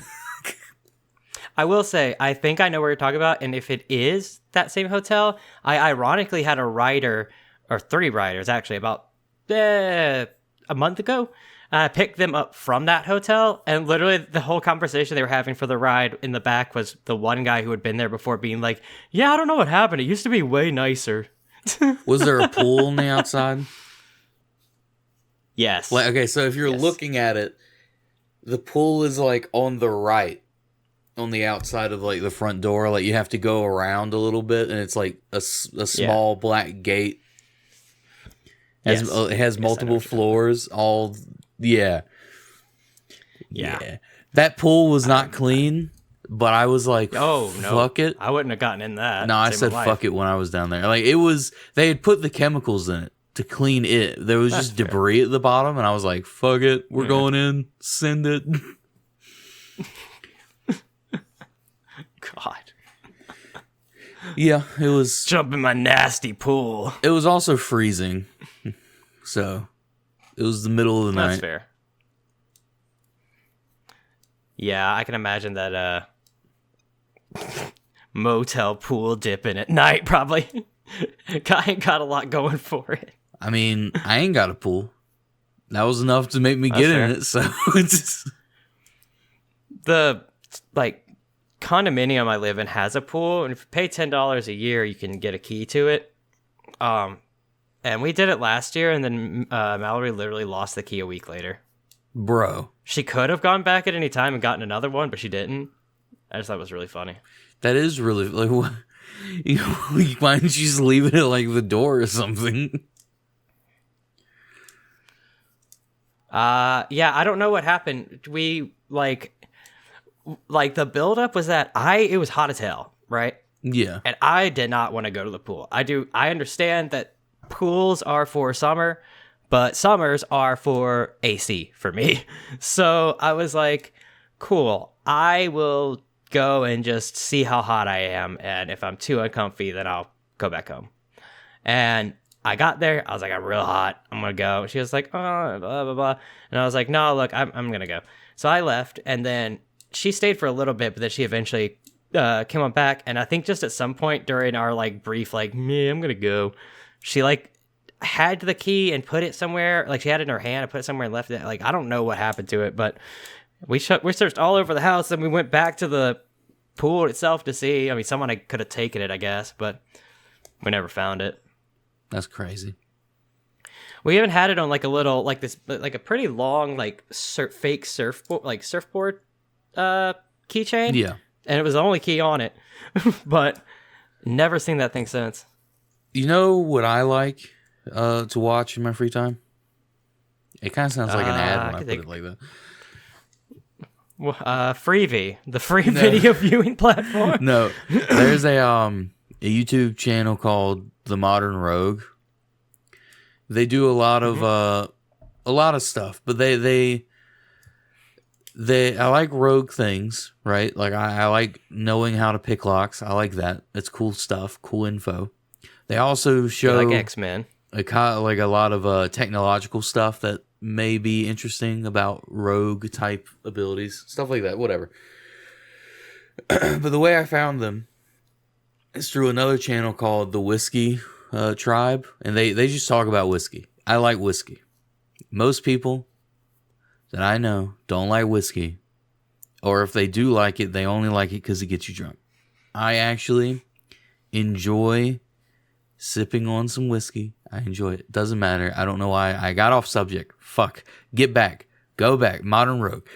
I will say, I think I know where you're talking about, and if it is that same hotel, I ironically had a rider, or 3 riders actually, about a month ago. I picked them up from that hotel, and literally the whole conversation they were having for the ride in the back was the one guy who had been there before being like, yeah, I don't know what happened. It used to be way nicer. Was there a pool on the outside? Yes. Like, okay, so if you're looking at it, the pool is like on the right, on the outside of like the front door. Like you have to go around a little bit, and it's like a small black gate. It has multiple floors. Yeah. That pool was not clean, but I was like, oh, no. Fuck it. I wouldn't have gotten in that. No, I said fuck it when I was down there. Like they had put the chemicals in it to clean it. There was just debris at the bottom, and I was like, fuck it. We're going in. Send it. God. Yeah, it was... Jump in my nasty pool. It was also freezing. So, it was the middle of the night. That's fair. Yeah, I can imagine that motel pool dipping at night probably got a lot going for it. I mean, I ain't got a pool. That was enough to make me get in it, so it's... The, like, condominium I live in has a pool, and if you pay $10 a year, you can get a key to it. And we did it last year, and then Mallory literally lost the key a week later. Bro. She could have gone back at any time and gotten another one, but she didn't. I just thought it was really funny. That is really... like, what? Why didn't you just leave it at, like, the door or something? Yeah, I don't know what happened. We, like the buildup was that it was hot as hell, right? Yeah. And I did not want to go to the pool. I understand that pools are for summer, but summers are for AC for me. So I was like, cool, I will go and just see how hot I am. And if I'm too uncomfy, then I'll go back home. And I got there. I was like, I'm real hot. I'm going to go. She was like, oh, blah, blah, blah. And I was like, no, look, I'm going to go. So I left, and then she stayed for a little bit, but then she eventually came on back. And I think just at some point during our like brief, like, me, I'm going to go, she like had the key and put it somewhere. Like she had it in her hand and put it somewhere and left it. Like, I don't know what happened to it, but we searched all over the house, and we went back to the pool itself to see. I mean, someone could have taken it, I guess, but we never found it. That's crazy. We even had it on like a little, like this, like a pretty long, like fake surfboard keychain. Yeah. And it was the only key on it, but never seen that thing since. You know what I like? to watch in my free time? It kind of sounds like an ad when I put think it like that. Freevee, the free video viewing platform. No, there's a YouTube channel called The Modern Rogue. They do a lot of stuff, but they I like rogue things, right? Like I like knowing how to pick locks. I like that. It's cool stuff, cool info. They also show like X-Men. like a lot of technological stuff that may be interesting about rogue type abilities, stuff like that, whatever. But the way I found them is through another channel called the Whiskey Tribe, and they just talk about whiskey. I like whiskey. Most people that I know don't like whiskey, or if they do like it, they only like it because it gets you drunk. I actually enjoy sipping on some whiskey. I enjoy it. Doesn't matter. I don't know why I got off subject. Fuck. Get back. Go back. Modern Rogue.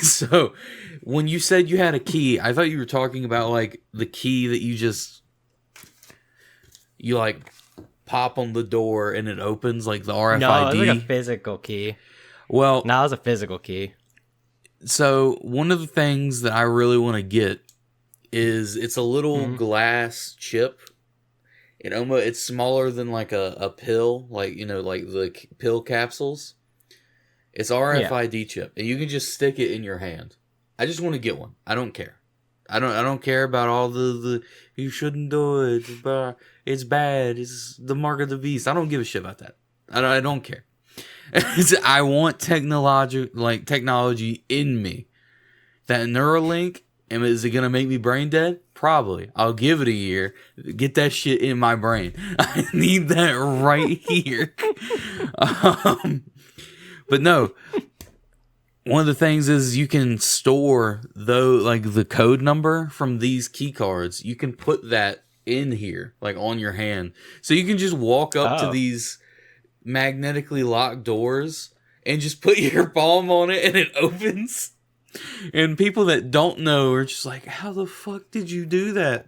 So, when you said you had a key, I thought you were talking about like the key that you like pop on the door and it opens, like the RFID. No, it's like a physical key. Well, no, it's a physical key. So one of the things that I really want to get is it's a little glass chip. It's smaller than like a pill, like like the pill capsules. It's RFID chip, and you can just stick it in your hand. I just want to get one. I don't care. I don't care about all the you shouldn't do it. It's bad. It's the mark of the beast. I don't give a shit about that. I don't care. I want technology in me. That Neuralink, and is it gonna make me brain dead? Probably. I'll give it a year. Get that shit in my brain. I need that right here. But no. One of the things is you can store the code number from these key cards. You can put that in here, like on your hand. So you can just walk up to these magnetically locked doors and just put your palm on it and it opens. And people that don't know are just like, how the fuck did you do that?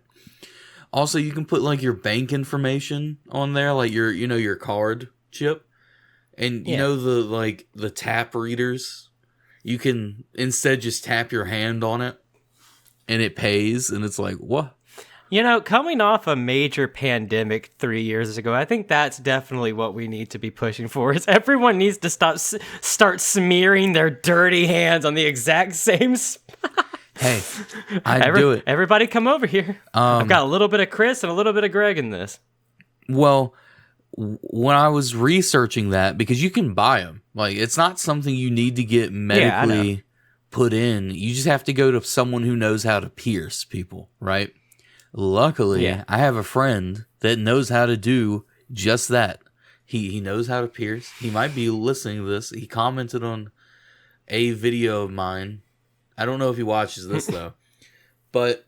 Also, you can put like your bank information on there, like your card chip. And the tap readers, you can instead just tap your hand on it and it pays, and it's like, what? Coming off a major pandemic 3 years ago, I think that's definitely what we need to be pushing for. Is everyone needs to start smearing their dirty hands on the exact same spot. Hey, I'd do it. Everybody come over here. I've got a little bit of Chris and a little bit of Greg in this. Well, when I was researching that, because you can buy them, like it's not something you need to get medically put in. You just have to go to someone who knows how to pierce people, right? Luckily, I have a friend that knows how to do just that. He knows how to pierce. He might be listening to this. He commented on a video of mine. I don't know if he watches this though. But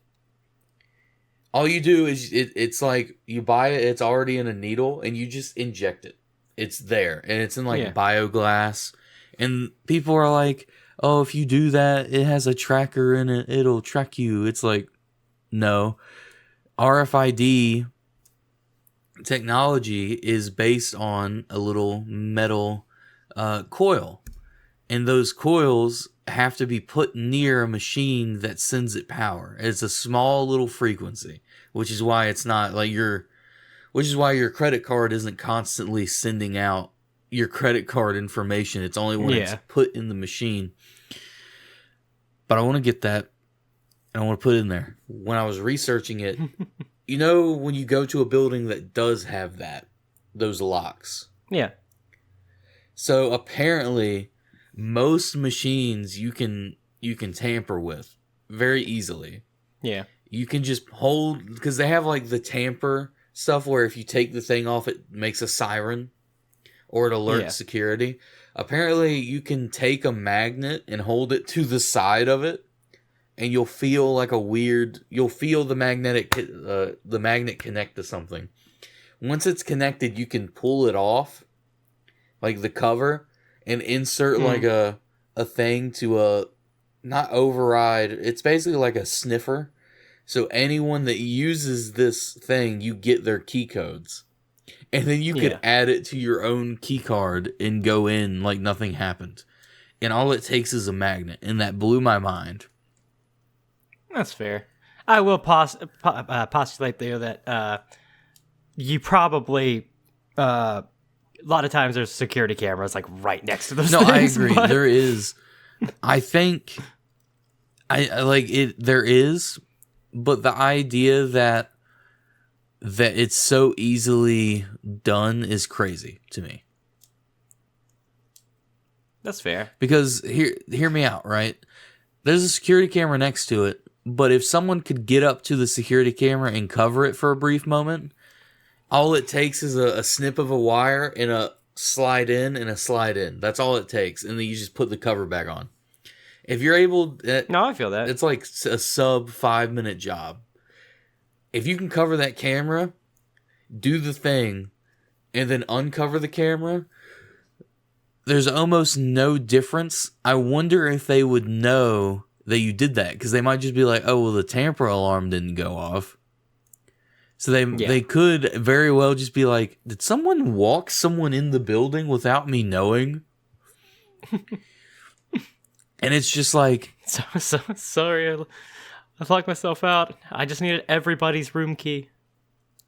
all you do is it's like you buy it, it's already in a needle, and you just inject it. It's there, and it's in like bioglass. And people are like, oh, if you do that, it has a tracker in it. It'll track you. It's like, no. RFID technology is based on a little metal coil. And those coils have to be put near a machine that sends it power. It's a small little frequency, which is why it's not like which is why your credit card isn't constantly sending out your credit card information. It's only when it's put in the machine. But I want to get that. I want to put it in there. When I was researching it, when you go to a building that does have those locks. Yeah. So apparently, most machines you can tamper with very easily. Yeah. You can just hold, because they have like the tamper stuff where if you take the thing off, it makes a siren or it alerts security. Apparently, you can take a magnet and hold it to the side of it. And you'll feel like you'll feel the magnet connect to something. Once it's connected, you can pull it off, like the cover, and insert like a thing to not override. It's basically like a sniffer. So anyone that uses this thing, you get their key codes. and then you could Yeah. add it to your own key card and go in like nothing happened. And all it takes is a magnet, and that blew my mind. That's fair. I will postulate there that you probably a lot of times there's security cameras like right next to those No, things. I agree. But... There is. I think I like it. There is, but the idea that it's so easily done is crazy to me. That's fair. Because hear me out, right? There's a security camera next to it, but if someone could get up to the security camera and cover it for a brief moment, all it takes is a snip of a wire and a slide in and a slide in. That's all it takes, and then you just put the cover back on. If you're able, No, I feel that. it's like a sub 5-minute job. If you can cover that camera, do the thing, and then uncover the camera, there's almost no difference. I wonder if they would know that you did that, because they might just be like, oh, well, the tamper alarm didn't go off. So they could very well just be like, did someone walk someone in the building without me knowing? And it's just like... So sorry, I locked myself out. I just needed everybody's room key.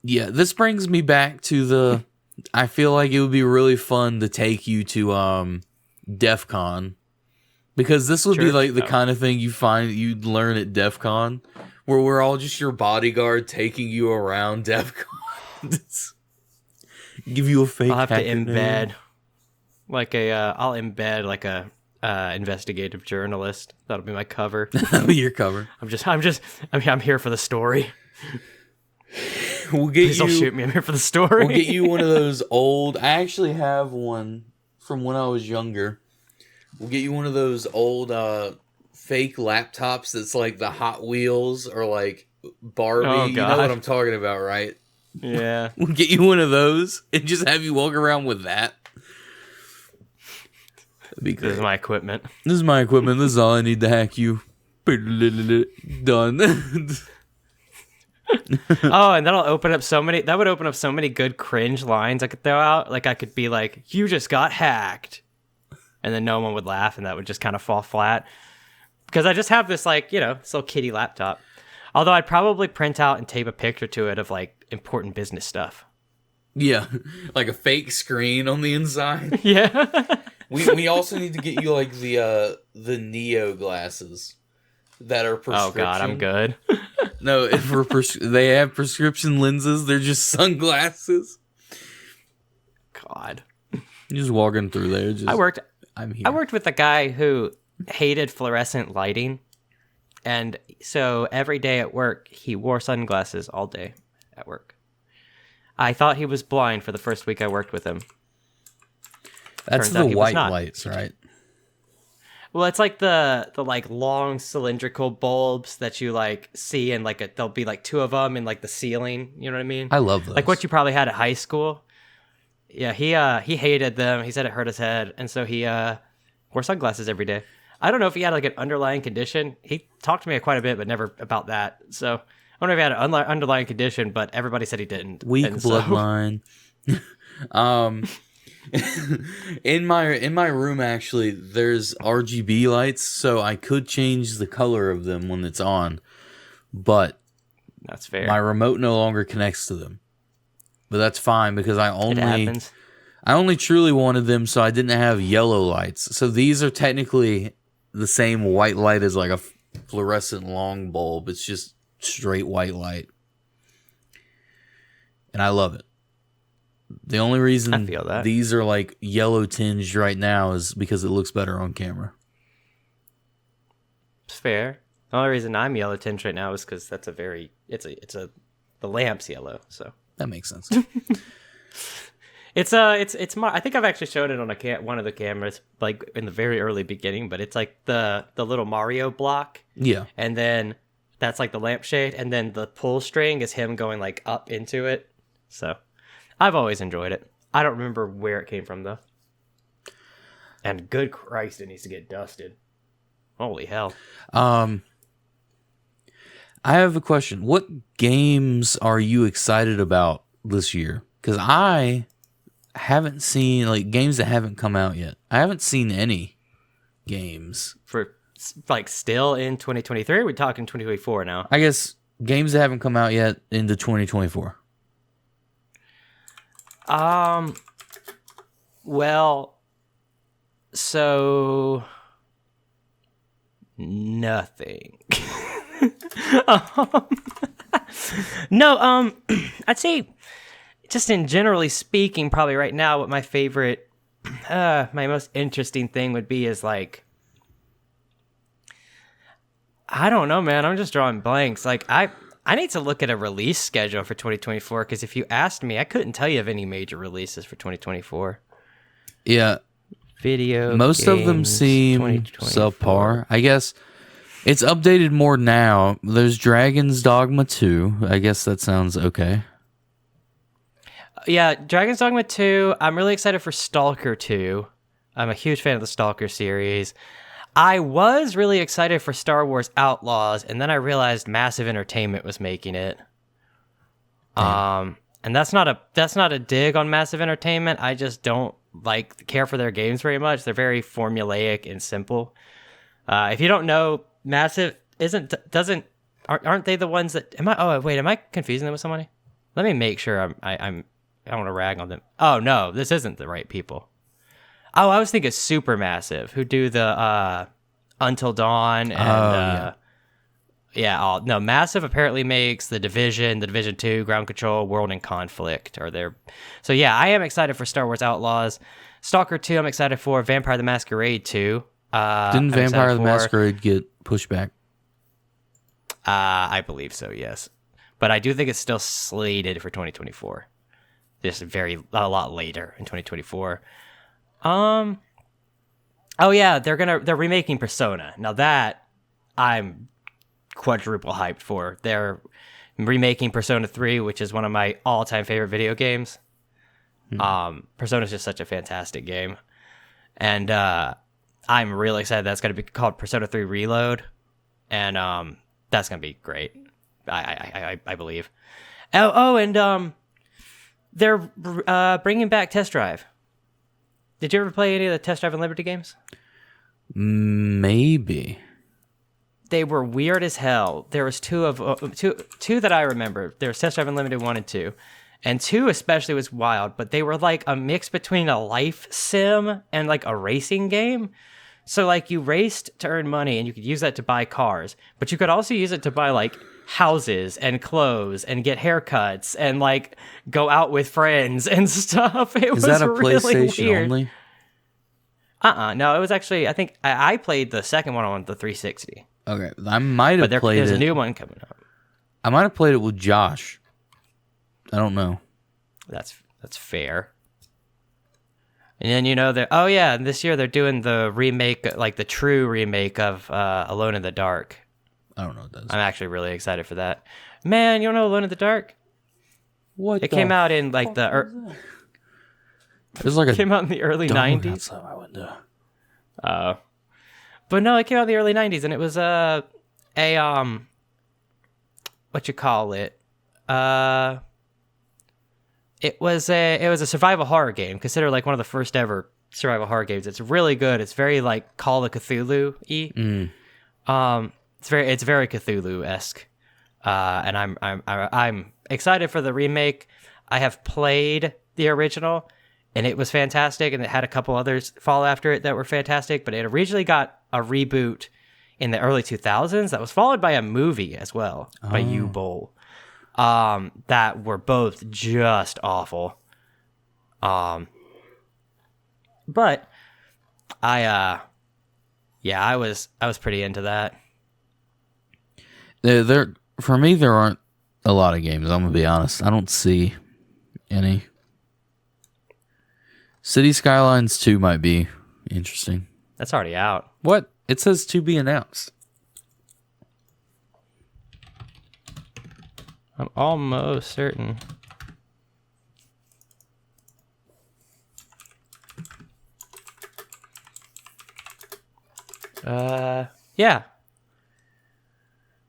Yeah, this brings me back to the... I feel like it would be really fun to take you to DEF CON. Because this would be like the kind of thing you'd learn at DEF CON, where we're all just your bodyguard taking you around DEF CON. Give you a fake. I'll have to name. embed I'll embed like a investigative journalist. That'll be my cover. That'll be your cover. I'm here for the story. We'll get Please don't shoot me. I'm here for the story. We'll get you one of those old... I actually have one from when I was younger. We'll get you one of those old fake laptops that's like the Hot Wheels or like Barbie. Oh, you know what I'm talking about, right? Yeah. We'll get you one of those and just have you walk around with that. That'd be great. This is my equipment. This is my equipment. This is all I need to hack you. Done. Oh, and that would open up so many good cringe lines I could throw out. Like I could be like, you just got hacked. And then no one would laugh, and that would just kind of fall flat. Because I just have this, like, this little kitty laptop. Although I'd probably print out and tape a picture to it of, like, important business stuff. Yeah, like a fake screen on the inside. Yeah. we also need to get you, like, the Neo glasses that are prescription. Oh, God, I'm good. No, they have prescription lenses. They're just sunglasses. God. You're just walking through there. I'm here. I worked with a guy who hated fluorescent lighting, and so every day at work, he wore sunglasses all day at work. I thought he was blind for the first week I worked with him. That's the white lights, right? Well, it's like the like long cylindrical bulbs that you like see, and like there'll be like two of them in like the ceiling. You know what I mean? I love those. Like what you probably had at high school. Yeah, he hated them. He said it hurt his head, and so he wore sunglasses every day. I don't know if he had like an underlying condition. He talked to me quite a bit, but never about that. So I don't know if he had an underlying condition, but everybody said he didn't. Weak bloodline. In my room, actually, there's RGB lights, so I could change the color of them when it's on, but that's fair. My remote no longer connects to them. But that's fine because I only truly wanted them so I didn't have yellow lights. So these are technically the same white light as like a fluorescent long bulb. It's just straight white light. And I love it. The only reason these are like yellow tinged right now is because it looks better on camera. It's fair. The only reason I'm yellow tinged right now is because that's the lamp's yellow, so. That makes sense. It's I think I've actually shown it on one of the cameras, like in the very early beginning, but it's like the little Mario block. Yeah. And then that's like the lampshade, and then the pull string is him going like up into it. So I've always enjoyed it. I don't remember where it came from though. And good Christ, it needs to get dusted. Holy hell. I have a question. What games are you excited about this year? Because I haven't seen, like, games that haven't come out yet. I haven't seen any games. For, like, still in 2023? We're talking 2024 now. I guess games that haven't come out yet into 2024. Well, so nothing. No, I'd say just in generally speaking, probably right now, what my favorite, my most interesting thing would be is like, I don't know, man. I'm just drawing blanks. Like I need to look at a release schedule for 2024 because if you asked me, I couldn't tell you of any major releases for 2024. Yeah. Video Most games, of them seem 2024. subpar. I guess it's updated more now. There's Dragon's Dogma 2. I guess that sounds okay. Yeah, Dragon's Dogma 2. I'm really excited for Stalker 2. I'm a huge fan of the Stalker series. I was really excited for Star Wars Outlaws, and then I realized Massive Entertainment was making it. And that's not a dig on Massive Entertainment. I just don't care for their games very much. They're very formulaic and simple. If you don't know, Massive aren't they the ones that am I confusing them with somebody? Let me make sure I don't want to rag on them. Oh no, this isn't the right people. Oh, I was thinking Supermassive, who do the Until Dawn and no, Massive apparently makes the Division 2, Ground Control, World in Conflict are there. So yeah, I am excited for Star Wars Outlaws. Stalker 2, I'm excited for. Vampire the Masquerade 2. Didn't Vampire the Masquerade get pushed back? I believe so, yes. But I do think it's still slated for 2024. Just a lot later in 2024. Oh yeah, they're remaking Persona. Now that I'm quadruple hyped for. They're remaking Persona 3, which is one of my all-time favorite video games. Persona is just such a fantastic game. And I'm really excited that's going to be called Persona 3 Reload. And that's going to be great. I believe. And they're bringing back Test Drive. Did you ever play any of the Test Drive Unlimited games? Maybe. They were weird as hell. There was two that I remember. There was Test Drive Unlimited 1 and 2. And 2 especially was wild, but they were like a mix between a life sim and like a racing game. So like you raced to earn money and you could use that to buy cars, but you could also use it to buy like houses and clothes and get haircuts and like go out with friends and stuff. Is that a really PlayStation weird. only? No, it was actually, I think I played the second one on the 360. Okay, I might have played it. There's a new one coming up. I might have played it with Josh. I don't know. That's fair. And then this year they're doing the remake, like the true remake of Alone in the Dark. I don't know what that is. I'm actually really excited for that. Man, you don't know Alone in the Dark? What? It came out in like the came out in the early 90s. Outside my window. But no, it came out in the early 90s, and it was what you call it? It was a survival horror game, considered like one of the first ever survival horror games. It's really good. It's very like Call of Cthulhu-y. It's very Cthulhu-esque. And I'm excited for the remake. I have played the original, and it was fantastic, and it had a couple others follow after it that were fantastic, but it originally got a reboot in the early 2000s that was followed by a movie as well by U-Bowl. That were both just awful. But I was pretty into that. For me, there aren't a lot of games. I'm gonna be honest. I don't see any. City Skylines 2 might be interesting. That's already out. What? It says to be announced. I'm almost certain. Yeah.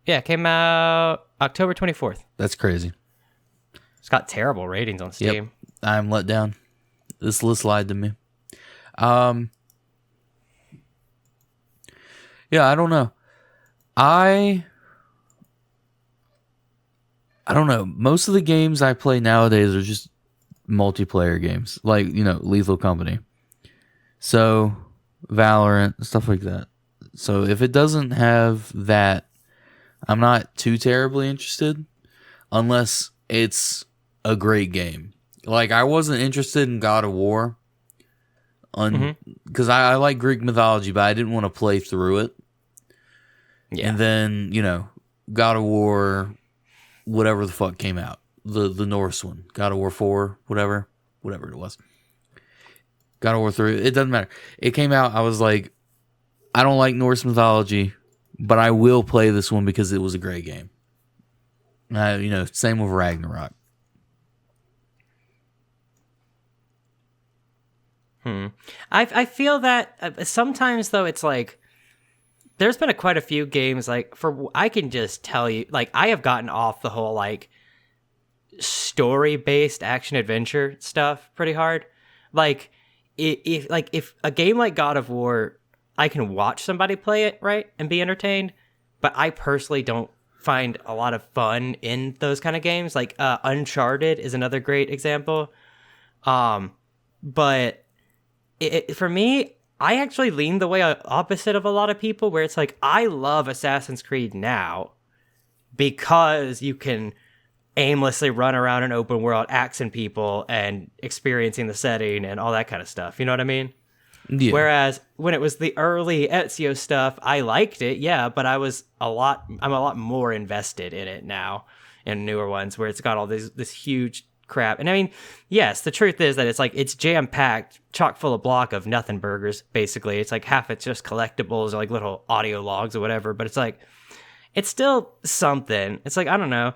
Yeah, it came out October 24th. That's crazy. It's got terrible ratings on Steam. I'm let down. This list lied to me. Yeah, I don't know. I don't know. Most of the games I play nowadays are just multiplayer games, like, Lethal Company. So, Valorant, stuff like that. So, if it doesn't have that, I'm not too terribly interested unless it's a great game. Like, I wasn't interested in God of War because I like Greek mythology, but I didn't want to play through it. Yeah. And then, God of War, whatever the fuck came out. The Norse one. God of War 4, whatever it was. God of War 3, it doesn't matter. It came out, I was like, I don't like Norse mythology, but I will play this one because it was a great game. Same with Ragnarok. I feel that sometimes, though, it's like, there's been quite a few games, like, I can just tell you, like, I have gotten off the whole, like, story-based action-adventure stuff pretty hard. Like, if a game like God of War, I can watch somebody play it, right, and be entertained, but I personally don't find a lot of fun in those kind of games. Like, Uncharted is another great example. But for me, I actually lean the way opposite of a lot of people, where it's like, I love Assassin's Creed now because you can aimlessly run around an open world, axing people and experiencing the setting and all that kind of stuff. You know what I mean? Yeah. Whereas when it was the early Ezio stuff, I liked it, yeah, but I'm a lot more invested in it now in newer ones where it's got all this huge crap. And I mean, yes, the truth is that it's jam-packed, chock full of block of nothing burgers, basically. It's like half it's just collectibles or like little audio logs or whatever, but it's like, it's still something. It's like, I don't know.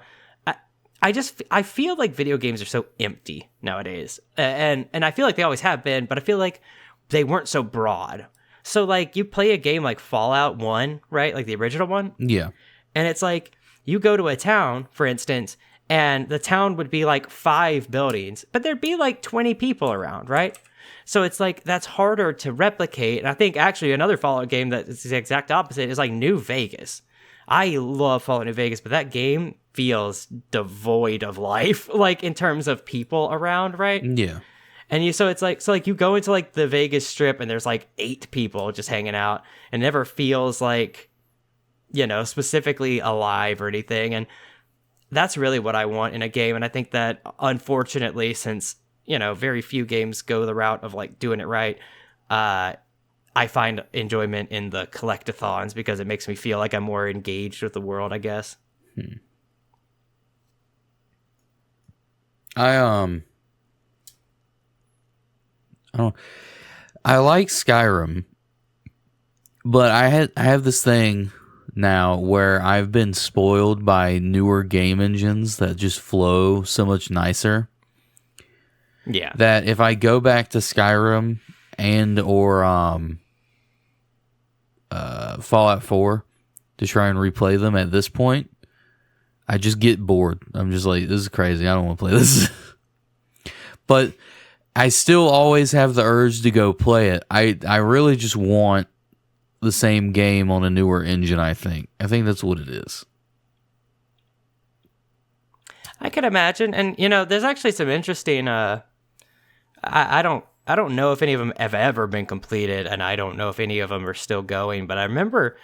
I feel like video games are so empty nowadays. And I feel like they always have been, but I feel like they weren't so broad. So like, you play a game like Fallout 1, right? Like the original one. Yeah. And it's like, you go to a town, for instance, and the town would be like 5 buildings, but there'd be like 20 people around, right? So it's like, that's harder to replicate. And I think actually another Fallout game that is the exact opposite is like New Vegas. I love Fallout New Vegas, but that game feels devoid of life, like in terms of people around, right? Yeah. And so it's like you go into like the Vegas Strip and there's like 8 people just hanging out, and it never feels like, specifically alive or anything. And that's really what I want in a game. And I think that, unfortunately, since, very few games go the route of like doing it right, I find enjoyment in the collectathons because it makes me feel like I'm more engaged with the world, I guess. I like Skyrim, but I have this thing now where I've been spoiled by newer game engines that just flow so much nicer. Yeah. That if I go back to Skyrim or Fallout 4 to try and replay them at this point, I just get bored. I'm just like, this is crazy. I don't want to play this. But I still always have the urge to go play it. I really just want the same game on a newer engine, I think. I think that's what it is. I could imagine. And, there's actually some interesting... I don't know if any of them have ever been completed, and I don't know if any of them are still going. But I remember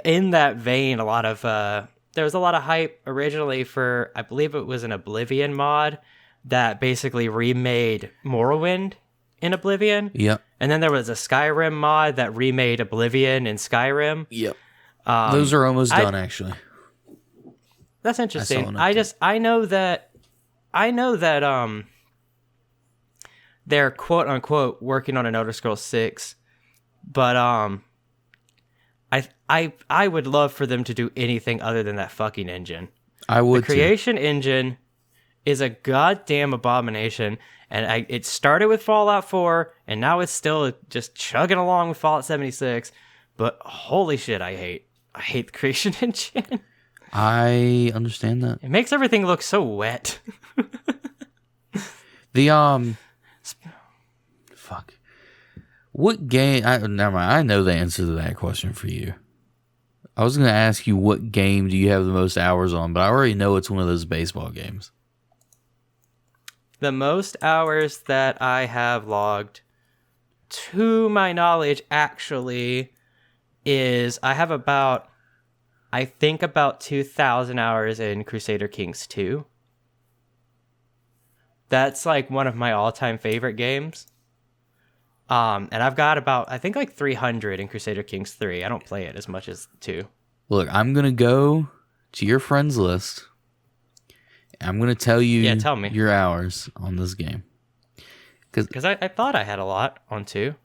in that vein, there was a lot of hype originally for, I believe it was an Oblivion mod that basically remade Morrowind in Oblivion. Yep. And then there was a Skyrim mod that remade Oblivion in Skyrim. Yep. Those are almost done, actually. That's interesting. I know that they're quote unquote working on an Elder Scrolls 6, but I would love for them to do anything other than that fucking engine. I would. The creation engine is a goddamn abomination, and it started with Fallout 4, and now it's still just chugging along with Fallout 76. But holy shit, I hate the creation engine. I understand that. It makes everything look so wet. The fuck. What game? Never mind. I know the answer to that question for you. I was going to ask you what game do you have the most hours on, but I already know it's one of those baseball games. The most hours that I have logged, to my knowledge, actually, is I have about 2,000 hours in Crusader Kings 2. That's like one of my all-time favorite games. And I've got about, I think, like 300 in Crusader Kings 3. I don't play it as much as 2. Look, I'm going to go to your friends list. I'm going to tell you tell me your hours on this game. Because I thought I had a lot on 2.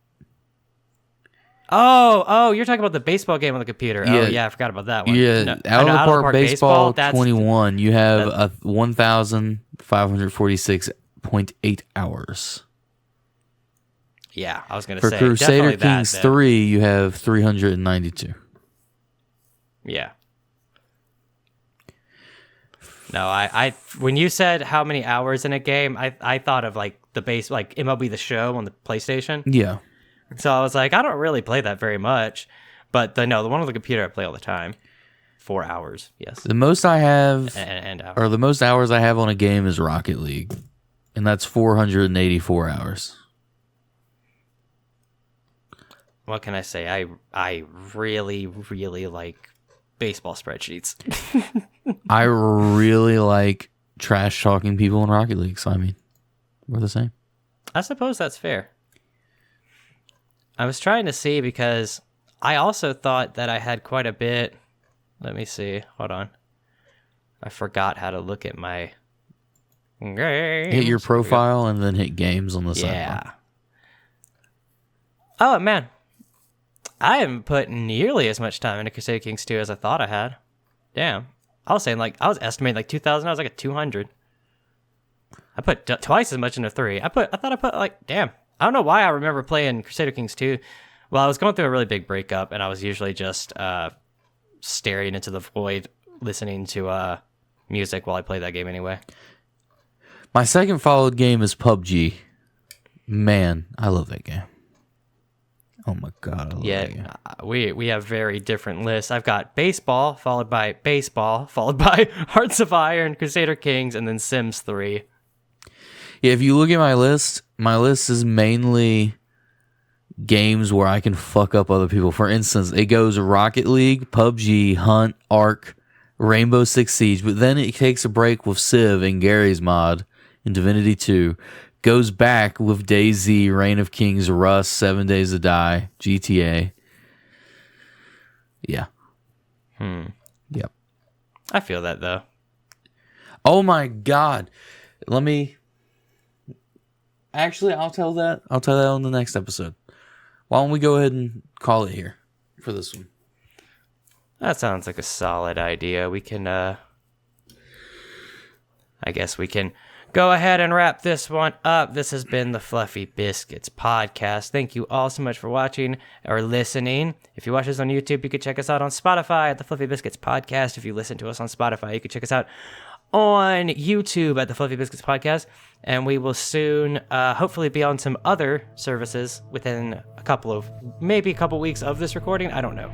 Oh, you're talking about the baseball game on the computer. Yeah. Oh, yeah, I forgot about that one. Yeah, No, Out of the Park Baseball 21, you have that- 1,546.8 hours. Yeah, I was going to For say. Crusader definitely Kings that, 3, you have 392. Yeah. No, I when you said how many hours in a game, I thought of like the base, like MLB The Show on the PlayStation. Yeah. So I was like, I don't really play that very much, but the one on the computer I play all the time. 4 hours, yes. The most I have, and hours. or the most hours I have on a game is Rocket League, and that's 484 hours. What can I say? I really, really like baseball spreadsheets. I really like trash talking people in Rocket League, so I mean, we're the same. I suppose that's fair. I was trying to see because I also thought that I had quite a bit. Let me see. Hold on. I forgot how to look at my games. Hit your profile and then hit games on the side. Yeah. Oh, man. I haven't put nearly as much time into Crusader Kings 2 as I thought I had. Damn. I was estimating like 2,000. I was like at 200. I put twice as much into 3. I thought I put like, damn. I don't know why I remember playing Crusader Kings 2. Well, I was going through a really big breakup, and I was usually just staring into the void, listening to music while I played that game anyway. My second followed game is PUBG. Man, I love that game. Oh my god, I love that game. We have very different lists. I've got baseball, followed by Hearts of Iron, Crusader Kings, and then Sims 3. Yeah, if you look at my list is mainly games where I can fuck up other people. For instance, it goes Rocket League, PUBG, Hunt, Ark, Rainbow Six Siege, but then it takes a break with Civ and Gary's mod in Divinity 2. Goes back with DayZ, Reign of Kings, Rust, 7 Days to Die, GTA. Yeah. Yep. I feel that, though. Oh my god. Actually, I'll tell that on the next episode. Why don't we go ahead and call it here for this one? That sounds like a solid idea. We can, I guess we can go ahead and wrap this one up. This has been the Fluffy Biscuits podcast. Thank you all so much for watching or listening. If you watch us on YouTube, you can check us out on Spotify at the Fluffy Biscuits podcast. If you listen to us on Spotify, you can check us out on YouTube at the Fluffy Biscuits podcast. And we will soon, hopefully, be on some other services within a couple weeks of this recording. I don't know.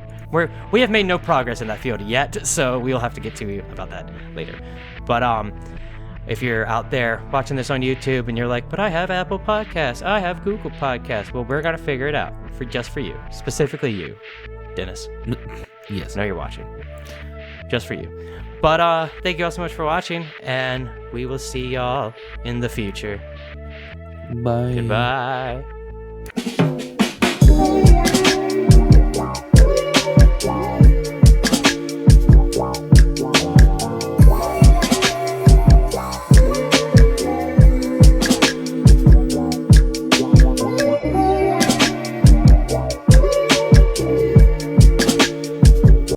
We have made no progress in that field yet, so we'll have to get to you about that later. But if you're out there watching this on YouTube and you're like, but I have Apple Podcasts, I have Google Podcasts, well, we're gonna figure it out just for you, specifically you, Dennis. Yes. I know you're watching. Just for you. But thank you all so much for watching, and we will see y'all in the future. Bye. Goodbye.